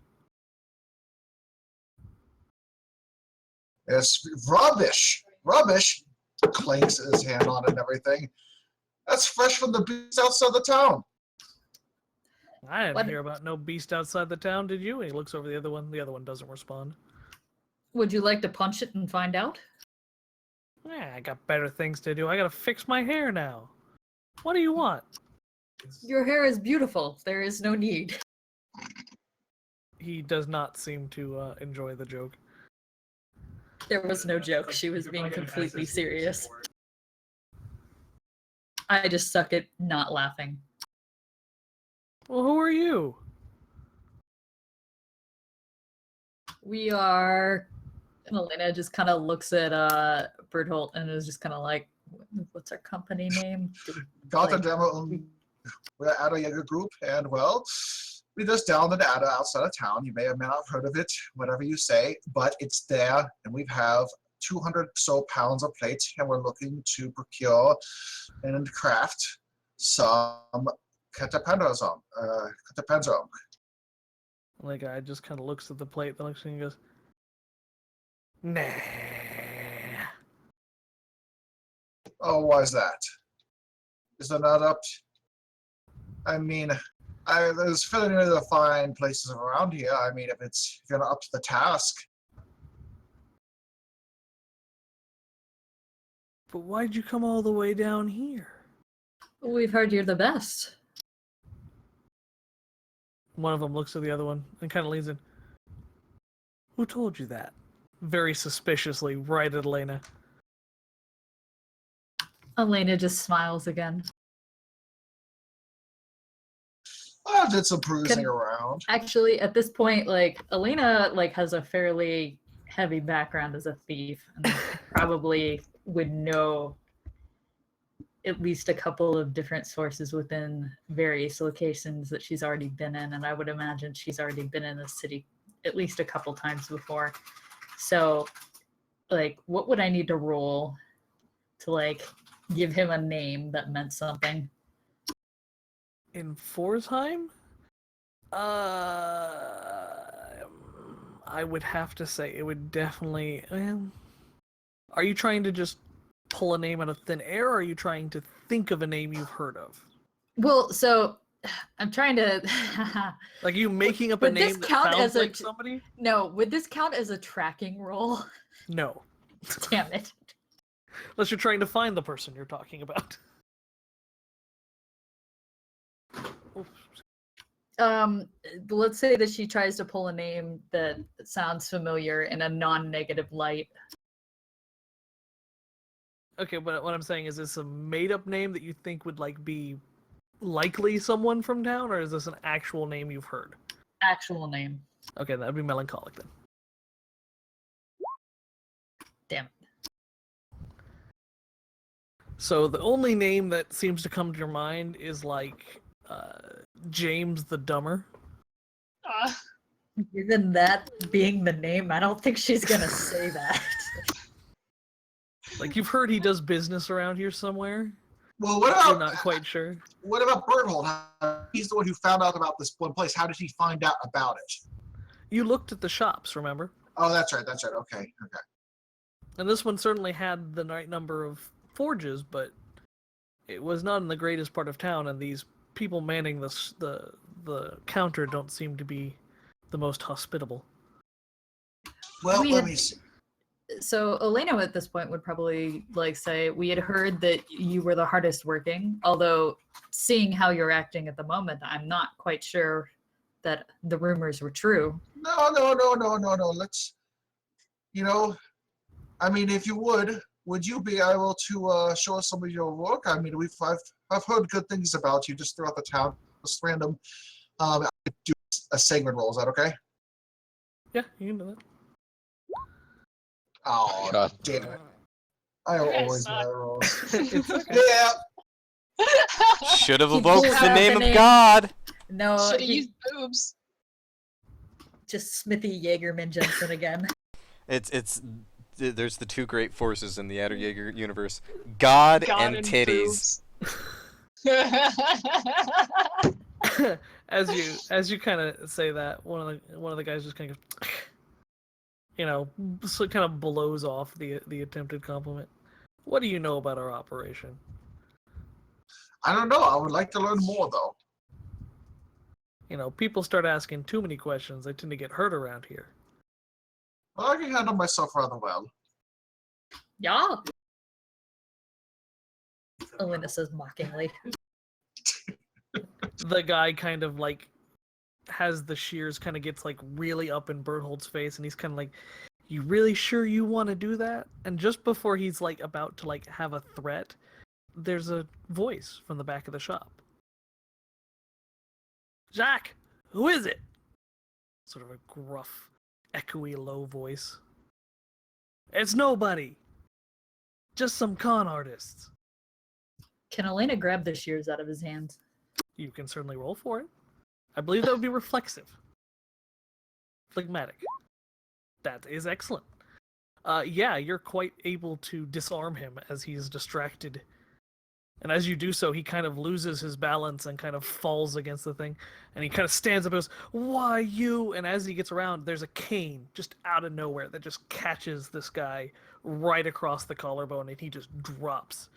S6: It's rubbish. Rubbish. Clanks his hand on it and everything. That's fresh from the beast outside the town.
S4: I didn't
S5: What-
S4: hear about no beast outside the town, did you? And he looks over the other one. The other one doesn't respond.
S5: Would you like to punch it and find out?
S4: Yeah, I got better things to do. I gotta fix my hair now. What do you want?
S5: Your hair is beautiful. There is no need.
S4: He does not seem to enjoy the joke.
S5: There was no joke. She was being completely serious. I just suck at not laughing.
S4: Well, who are you?
S5: We are. And Elena just kind of looks at Berthold and is just kind of like, what's our company name?
S6: Gotham Demo, we're at Aderjaeger Group, and well, we just down the data outside of town. You may or may not have heard of it, whatever you say, but it's there, and we have 200 so pounds of plate, and we're looking to procure and craft some catapendrozum.
S4: The guy just kind of looks at the plate, then looks at you and goes, nah.
S6: Oh, why is that? Is there not up? I mean, there's filling in the fine places around here. I mean, if you're not up to the task.
S4: But why'd you come all the way down here?
S5: We've heard you're the best.
S4: One of them looks at the other one and kind of leans in. Who told you that? Very suspiciously, right at Elena.
S5: Elena just smiles again.
S6: I did some cruising
S5: Can-
S6: around.
S5: Actually, at this point, like Elena, like has a fairly heavy background as a thief, and probably would know at least a couple of different sources within various locations that she's already been in, and I would imagine she's already been in the city at least a couple times before. So, like, what would I need to roll to like give him a name that meant something?
S4: In Forsheim? I would have to say it would definitely. Are you trying to just pull a name out of thin air, or are you trying to think of a name you've heard of?
S5: Well, so I'm trying to.
S4: Like, are you making up a
S5: Would this
S4: name that
S5: count
S4: sounds
S5: as a
S4: like somebody?
S5: No, would this count as a tracking roll?
S4: No.
S5: Damn it.
S4: Unless you're trying to find the person you're talking about.
S5: Let's say that she tries to pull a name that sounds familiar in a non-negative light.
S4: Okay, but what I'm saying is this a made-up name that you think would like be likely someone from town, or is this an actual name you've heard?
S5: Actual name.
S4: Okay, that'd be melancholic then.
S5: Damn it.
S4: So the only name that seems to come to your mind is like James the Dumber.
S5: Given that being the name, I don't think she's gonna say that.
S4: Like, you've heard he does business around here somewhere.
S6: Well, what
S4: You're
S6: about
S4: not quite sure.
S6: what about Berthold? He's the one who found out about this one place. How did he find out about it?
S4: You looked at the shops, remember?
S6: Oh, that's right. That's right. Okay. Okay.
S4: And this one certainly had the right number of forges, but it was not in the greatest part of town, and these people manning the counter don't seem to be the most hospitable.
S6: Well,
S5: We
S6: let
S5: had-
S6: me see.
S5: So Elena at this point would probably like say, we had heard that you were the hardest working, although seeing how you're acting at the moment, I'm not quite sure that the rumors were true.
S6: No. Let's, I mean, if you would you be able to show us some of your work? I mean, I've heard good things about you just throughout the town. Just random. I could do a segment roll. Is that okay?
S4: Yeah, you can do that.
S6: Oh,
S3: God.
S6: damn it! I
S2: You guys
S6: always
S2: suck.
S6: bad rolls.
S4: It's okay.
S6: Yeah.
S1: Should have
S5: He
S1: evoked
S5: pulls
S1: the
S5: out
S1: name
S5: the
S1: of
S5: name.
S1: God.
S5: No,
S2: Should have
S5: he-
S2: used boobs.
S5: just Smithy Jaegerman Jensen again.
S1: There's the two great forces in the Aderjaeger universe: God,
S2: God
S1: and titties.
S2: boobs.
S4: as you kind of say that, one of the guys just kind of, so kind of blows off the attempted compliment. What do you know about our operation?
S6: I don't know. I would like to learn more, though.
S4: People start asking too many questions. They tend to get hurt around here.
S6: Well, I can handle myself rather well.
S5: Yeah. Elena says mockingly.
S4: The guy kind of like has the shears kind of gets like really up in Berthold's face, and he's kind of like, "You really sure you want to do that?" And just before he's like about to like have a threat, there's a voice from the back of the shop. Jack, who is it? Sort of a gruff, echoey, low voice. It's nobody. Just some con artists.
S5: Can Elena grab the shears out of his hands?
S4: You can certainly roll for it. I believe that would be reflexive. Phlegmatic. That is excellent. Yeah, you're quite able to disarm him as he's distracted. And as you do so, he kind of loses his balance and kind of falls against the thing. And he kind of stands up and goes, "Why you?" And as he gets around, there's a cane just out of nowhere that just catches this guy right across the collarbone, and he just drops.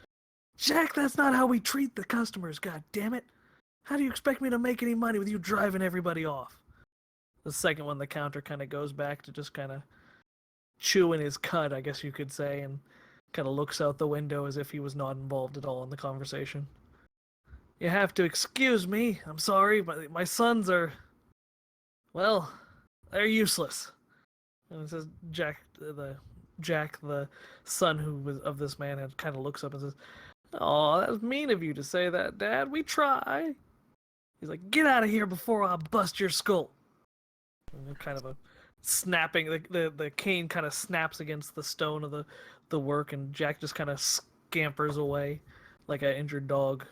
S4: "Jack, that's not how we treat the customers, god damn it. How do you expect me to make any money with you driving everybody off?" The second one, the counter kind of goes back to just kind of chewing his cud, I guess you could say, and kind of looks out the window as if he was not involved at all in the conversation. "You have to excuse me. I'm sorry, but my sons are, well, they're useless." And it says Jack, the son who was of this man, and kind of looks up and says, Oh, that was mean of you to say that, Dad. We try. He's like, get out of here before I bust your skull. And kind of a snapping, the cane kind of snaps against the stone of the work, and Jack just kind of scampers away like an injured dog.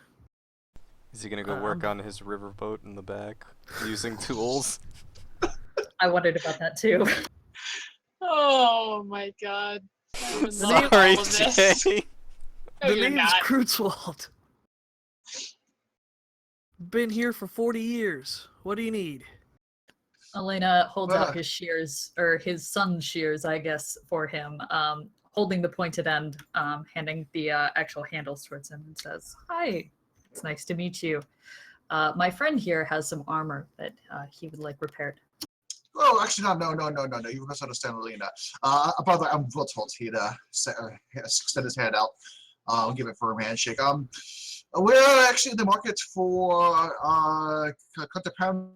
S1: Is he gonna go work on his riverboat in the back using tools?
S5: I wondered about that too.
S2: Oh my god. I would love all
S1: Sorry,
S2: of this.
S1: Jay.
S2: No,
S4: The
S2: you're
S4: name's
S2: not.
S4: Kreutzwald. Been here for 40 years. What do you need?
S5: Elena holds
S6: Ah.
S5: out his shears, or his son's shears, I guess, for him, holding the pointed end, handing the actual handles towards him, and says, "Hi, it's nice to meet you. My friend here has some armor that he would like repaired."
S6: Oh, actually, no. You misunderstand, Alina. By the way, I'm Wurthold. He'd extend his hand out. Give it a firm handshake. We're actually in the market for Contapan.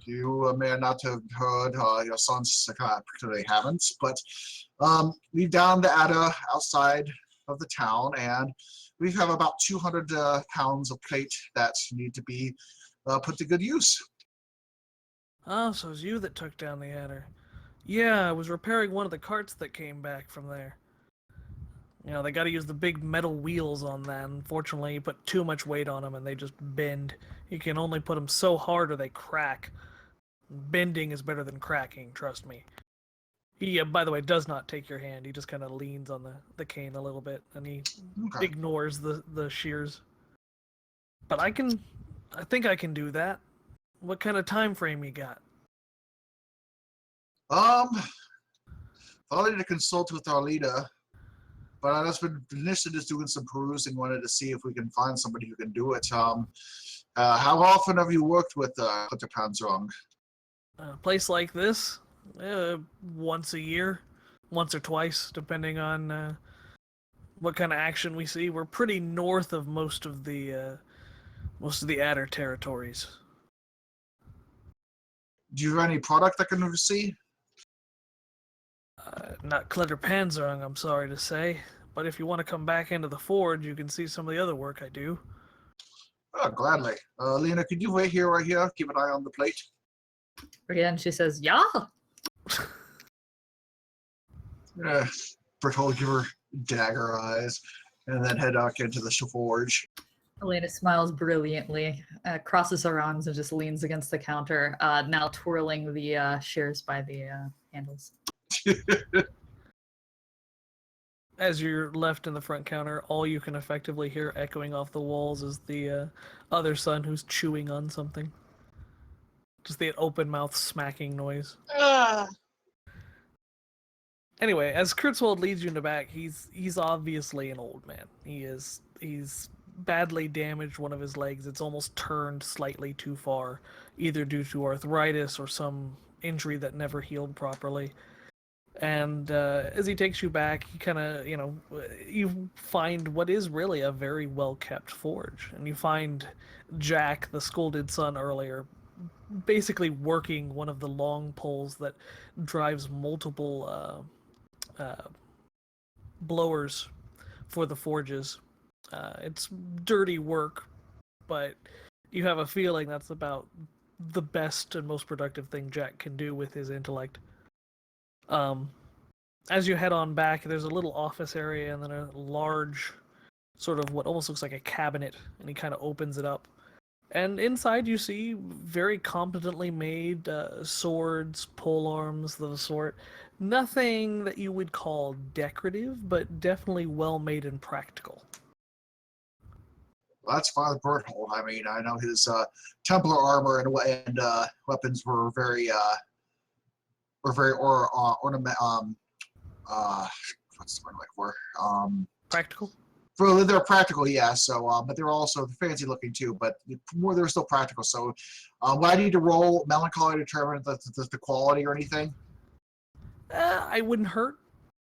S6: You may not have heard, your sons particularly haven't, but we've down the Adder outside of the town, and we have about 200 pounds of plate that need to be put to good use.
S4: Oh, so it was you that took down the adder. Yeah, I was repairing one of the carts that came back from there. You know, they gotta use the big metal wheels on that. Unfortunately, you put too much weight on them and they just bend. You can only put them so hard or they crack. Bending is better than cracking, trust me. He, by the way, does not take your hand. He just kind of leans on the cane a little bit, and he
S6: Okay.
S4: ignores the shears. But I think I can do that. What kind of time frame you got?
S6: I need to consult with our leader, but I just been initially just doing some perusing, wanted to see if we can find somebody who can do it. How often have you worked with Hunter Panzerung?
S4: A place like this, once a year, once or twice, depending on what kind of action we see. We're pretty north of most of the Adder territories.
S6: Do you have any product I can see?
S4: Not Clutter Panzerung, I'm sorry to say, but if you want to come back into the forge, you can see some of the other work I do.
S6: Oh, gladly. Lena, could you wait here, right here? Keep an eye on the plate.
S5: Again, she says, "Yeah."
S6: Berthold give her dagger eyes, and then head out into the forge.
S5: Elena smiles brilliantly, crosses her arms, and just leans against the counter, now twirling the shears by the handles.
S4: As you're left in the front counter, all you can effectively hear echoing off the walls is the other son who's chewing on something. Just the open mouth smacking noise.
S2: Ugh.
S4: Anyway, as Kreutzwald leads you in the back, he's obviously an old man. He's badly damaged one of his legs. It's almost turned slightly too far, either due to arthritis or some injury that never healed properly. And as he takes you back, he kind of, you find what is really a very well-kept forge. And you find Jack, the scolded son earlier, basically working one of the long poles that drives multiple blowers for the forges. It's dirty work, but you have a feeling that's about the best and most productive thing Jack can do with his intellect. As you head on back, there's a little office area and then a large sort of what almost looks like a cabinet, and he kind of opens it up. And inside you see very competently made swords, polearms, the sort. Nothing that you would call decorative, but definitely well made and practical.
S6: Well, that's Father Berthold. I mean, I know his Templar armor and weapons were very ornament. What's the word I'm looking for?
S4: Practical?
S6: For they're practical, yeah. So, but they're also fancy looking too. But more, they're still practical. So, do I need to roll melancholy to determine the quality or anything?
S4: I wouldn't hurt.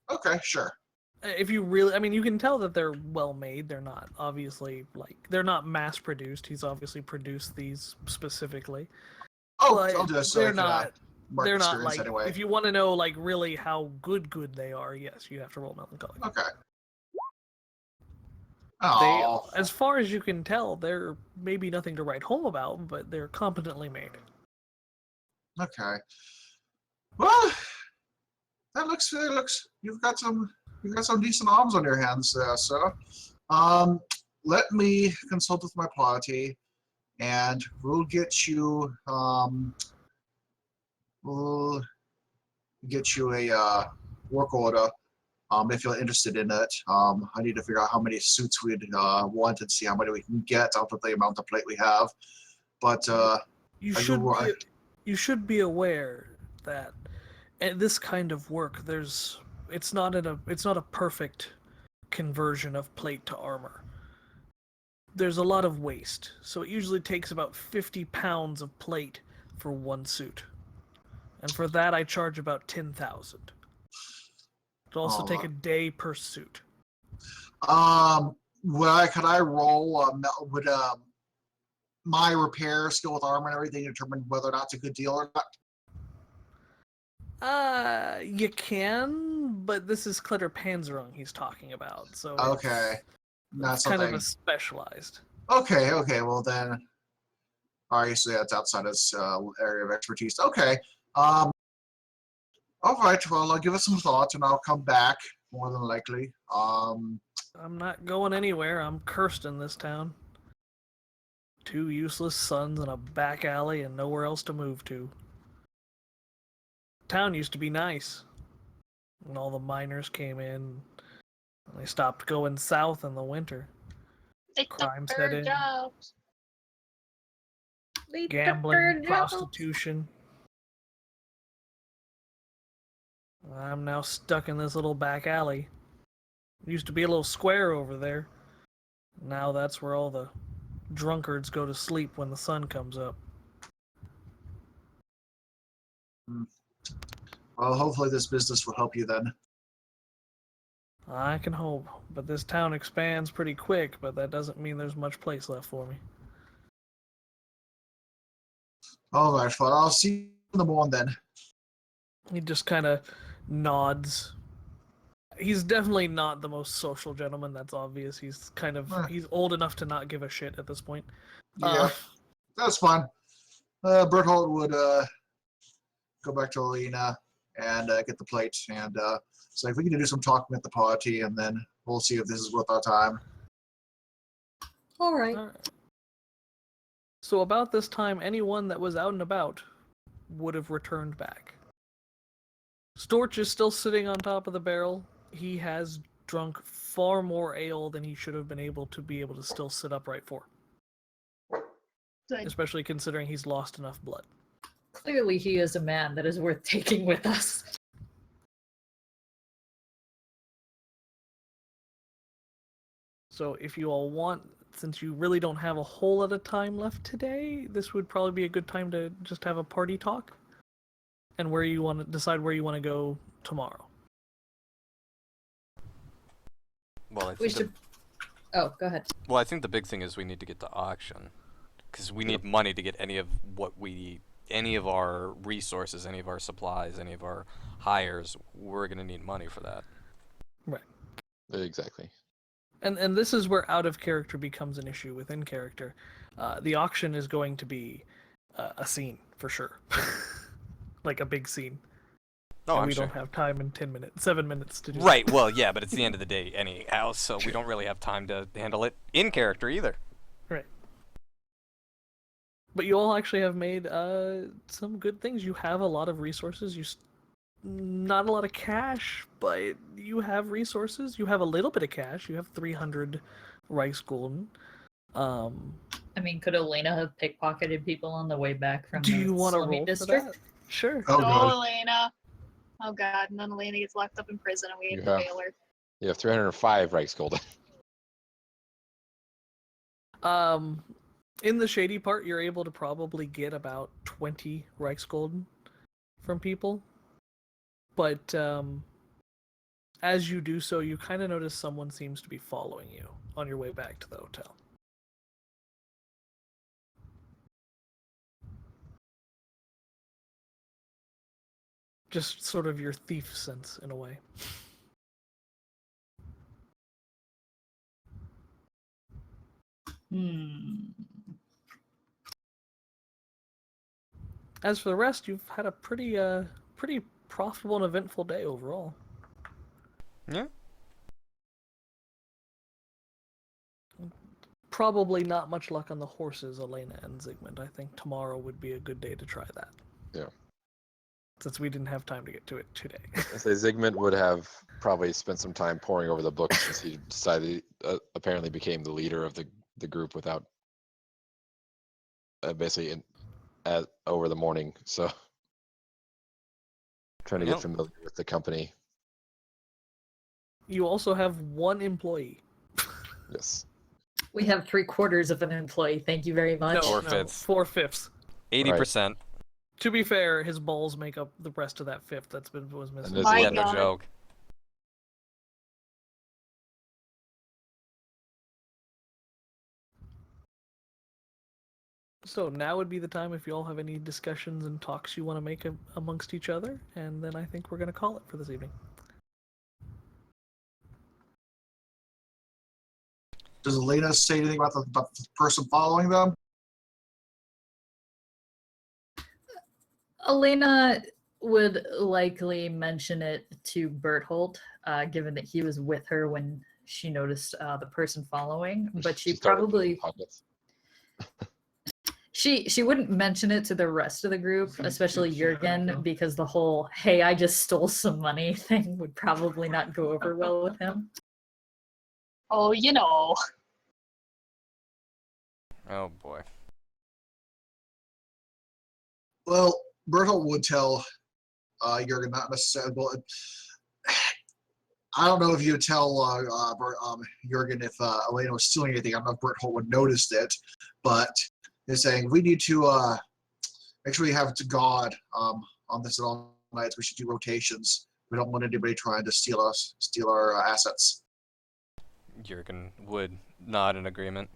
S6: Okay, sure.
S4: If you really, I mean, you can tell that they're well made. They're not obviously they're not mass produced. He's obviously produced these specifically.
S6: Oh,
S4: But
S6: I'll just
S4: they're not.
S6: mark
S4: They're not
S6: experience
S4: like.
S6: anyway.
S4: If you want to know like really how good they are, yes, you have to roll melancholy.
S6: Okay. Oh,
S4: As far as you can tell, they're maybe nothing to write home about, but they're competently made.
S6: okay. Well, that looks. You've got some decent arms on your hands there, sir. Um, Let me consult with my party, and we'll get you a work order. If you're interested in it, I need to figure out how many suits we'd want and see how many we can get out of the amount of plate we have. But
S4: You
S6: I
S4: should
S6: do-
S4: be you should be aware that at this kind of work, it's not a perfect conversion of plate to armor. There's a lot of waste, so it usually takes about 50 pounds of plate for one suit, and for that I charge about 10,000. It'll also take a day per suit.
S6: well, could I roll? Would my repair skill with armor and everything determine whether or not it's a good deal or not?
S4: You can, but this is Klitter Panzerung he's talking about, so
S6: Okay, not
S4: it's kind of
S6: something.
S4: a specialized.
S6: Okay, well then, obviously that's outside his area of expertise. Okay, all right. Well, I'll give it some thought, and I'll come back more than likely.
S4: I'm not going anywhere. I'm cursed in this town. 2 useless sons in a back alley and nowhere else to move to. Town used to be nice. And all the miners came in. And they stopped going south in the winter.
S2: They
S4: Crime
S2: took
S4: set
S2: their
S4: in.
S2: jobs.
S5: They took
S4: Gambling,
S5: her jobs.
S4: prostitution. I'm now stuck in this little back alley. Used to be a little square over there. Now that's where all the drunkards go to sleep when the sun comes up.
S6: Well, hopefully this business will help you then.
S4: I can hope, but this town expands pretty quick, but that doesn't mean there's much place left for me.
S6: All right, well, I'll see you in the morning then.
S4: He just kind of nods. He's definitely not the most social gentleman, that's obvious. He's he's old enough to not give a shit at this point.
S6: Yeah, that's fine. Berthold would go back to Alina and get the plate, and so if we can do some talking at the party, and then we'll see if this is worth our time.
S5: All right.
S4: Alright. So about this time, anyone that was out and about would have returned back. Storch is still sitting on top of the barrel. He has drunk far more ale than he should have been able to still sit upright for.
S2: Good.
S4: Especially considering he's lost enough blood.
S5: Clearly, he is a man that is worth taking with us.
S4: So if you all want, since you really don't have a whole lot of time left today, this would probably be a good time to just have a party talk. And where you want to decide where you want to go tomorrow.
S1: Well, I
S5: We
S1: think
S5: should. Oh, go ahead.
S1: well, I think the big thing is we need to get to auction, because we need money to get any of our resources, any of our supplies, any of our hires. We're gonna need money for that.
S4: Right.
S3: Exactly.
S4: And this is where out of character becomes an issue within character. The auction is going to be a scene for sure, like a big scene.
S1: Oh,
S4: and
S1: I'm
S4: we
S1: sure.
S4: don't have time in 7 minutes to do.
S1: Right. Well, yeah, but it's the end of the day anyhow, so we don't really have time to handle it in character either.
S4: Right. But you all actually have made some good things. You have a lot of resources. Not a lot of cash, but you have resources. You have a little bit of cash. You have 300 Reichsgulden.
S5: I mean, could Elena have pickpocketed people on the way back from
S4: Do
S5: the
S4: you want to
S5: slummy
S4: roll
S5: district?
S4: for that? Sure.
S6: Oh,
S2: No,
S6: God.
S2: Elena. Oh God, and then Elena gets locked up in prison and we have to
S3: Yeah.
S2: bail her.
S3: You have 305 Reichsgulden.
S4: In the shady part, you're able to probably get about 20 Reichsgulden from people. But as you do so, you kind of notice someone seems to be following you on your way back to the hotel. Just sort of your thief sense in a way. As for the rest, you've had a pretty profitable and eventful day overall.
S1: Yeah.
S4: Probably not much luck on the horses, Elena and Zygmunt. I think tomorrow would be a good day to try that.
S3: Yeah.
S4: Since we didn't have time to get to it today.
S3: I say Zygmunt would have probably spent some time poring over the book since he decided apparently became the leader of the group without basically over the morning. So trying to get familiar with the company.
S4: You also have one employee.
S3: Yes.
S5: We have 3/4 of an employee. Thank you very much.
S4: No,
S1: 4/5.
S4: 4/5.
S1: 80%.
S4: To be fair, his balls make up the rest of that fifth was missing.
S3: And
S2: My
S1: Yeah, no
S2: God.
S1: joke.
S4: So now would be the time if you all have any discussions and talks you want to make amongst each other, and then I think we're going to call it for this evening.
S6: Does Elena say anything about the person following them?
S5: Elena would likely mention it to Berthold, given that he was with her when she noticed the person following. But she
S3: started
S5: probably
S3: pockets.
S5: she wouldn't mention it to the rest of the group, especially Jurgen, because the whole "hey, I just stole some money" thing would probably not go over well with him.
S2: Oh, you know.
S1: Oh boy.
S6: Well, Bertolt would tell Jurgen, not necessarily. Well, I don't know if you would tell Jurgen if Elena was stealing anything. I don't know if Bertolt would notice it, but they're saying we need to make sure we have it to God on this at all nights. We should do rotations. We don't want anybody trying to steal our assets.
S1: Jurgen would nod in agreement.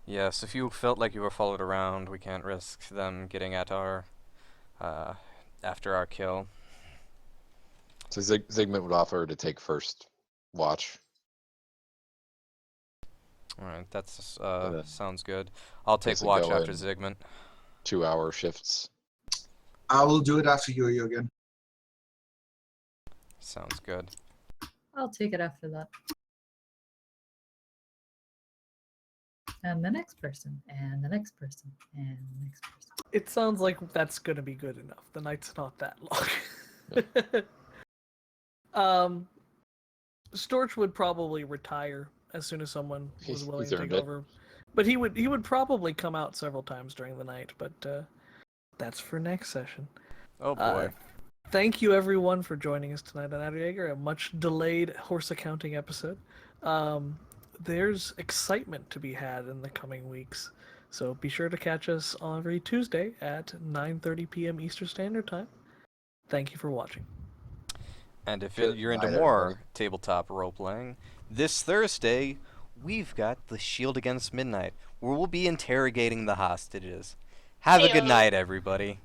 S1: Yes, if you felt like you were followed around, we can't risk them getting at our after our kill.
S3: So Zygmunt would offer to take first watch.
S1: All right, that's
S3: then
S1: sounds good. I'll take
S3: basically
S1: watch
S3: go
S1: after
S3: in.
S1: Zygmunt.
S3: 2-hour shifts.
S6: I will do it after you, Jurgen.
S1: Sounds good.
S5: I'll take it after that. And the next person, and the next person, and the next person.
S4: It sounds like that's going to be good enough. The night's not that long. Storch would probably retire as soon as someone was willing
S3: He's
S4: to
S3: earned
S4: take
S3: it.
S4: over. But he would probably come out several times during the night, but that's for next session.
S1: Oh boy.
S4: Thank you everyone for joining us tonight on Aderjaeger, a much delayed horse accounting episode. There's excitement to be had in the coming weeks, so be sure to catch us every Tuesday at 9:30 p.m. Eastern Standard Time. Thank you for watching.
S1: And if
S3: Good
S1: you're into
S3: night,
S1: more
S3: everybody.
S1: tabletop role-playing, this Thursday, we've got The Shield Against Midnight, where we'll be interrogating the hostages. Have a good
S2: Heyo.
S1: night, everybody.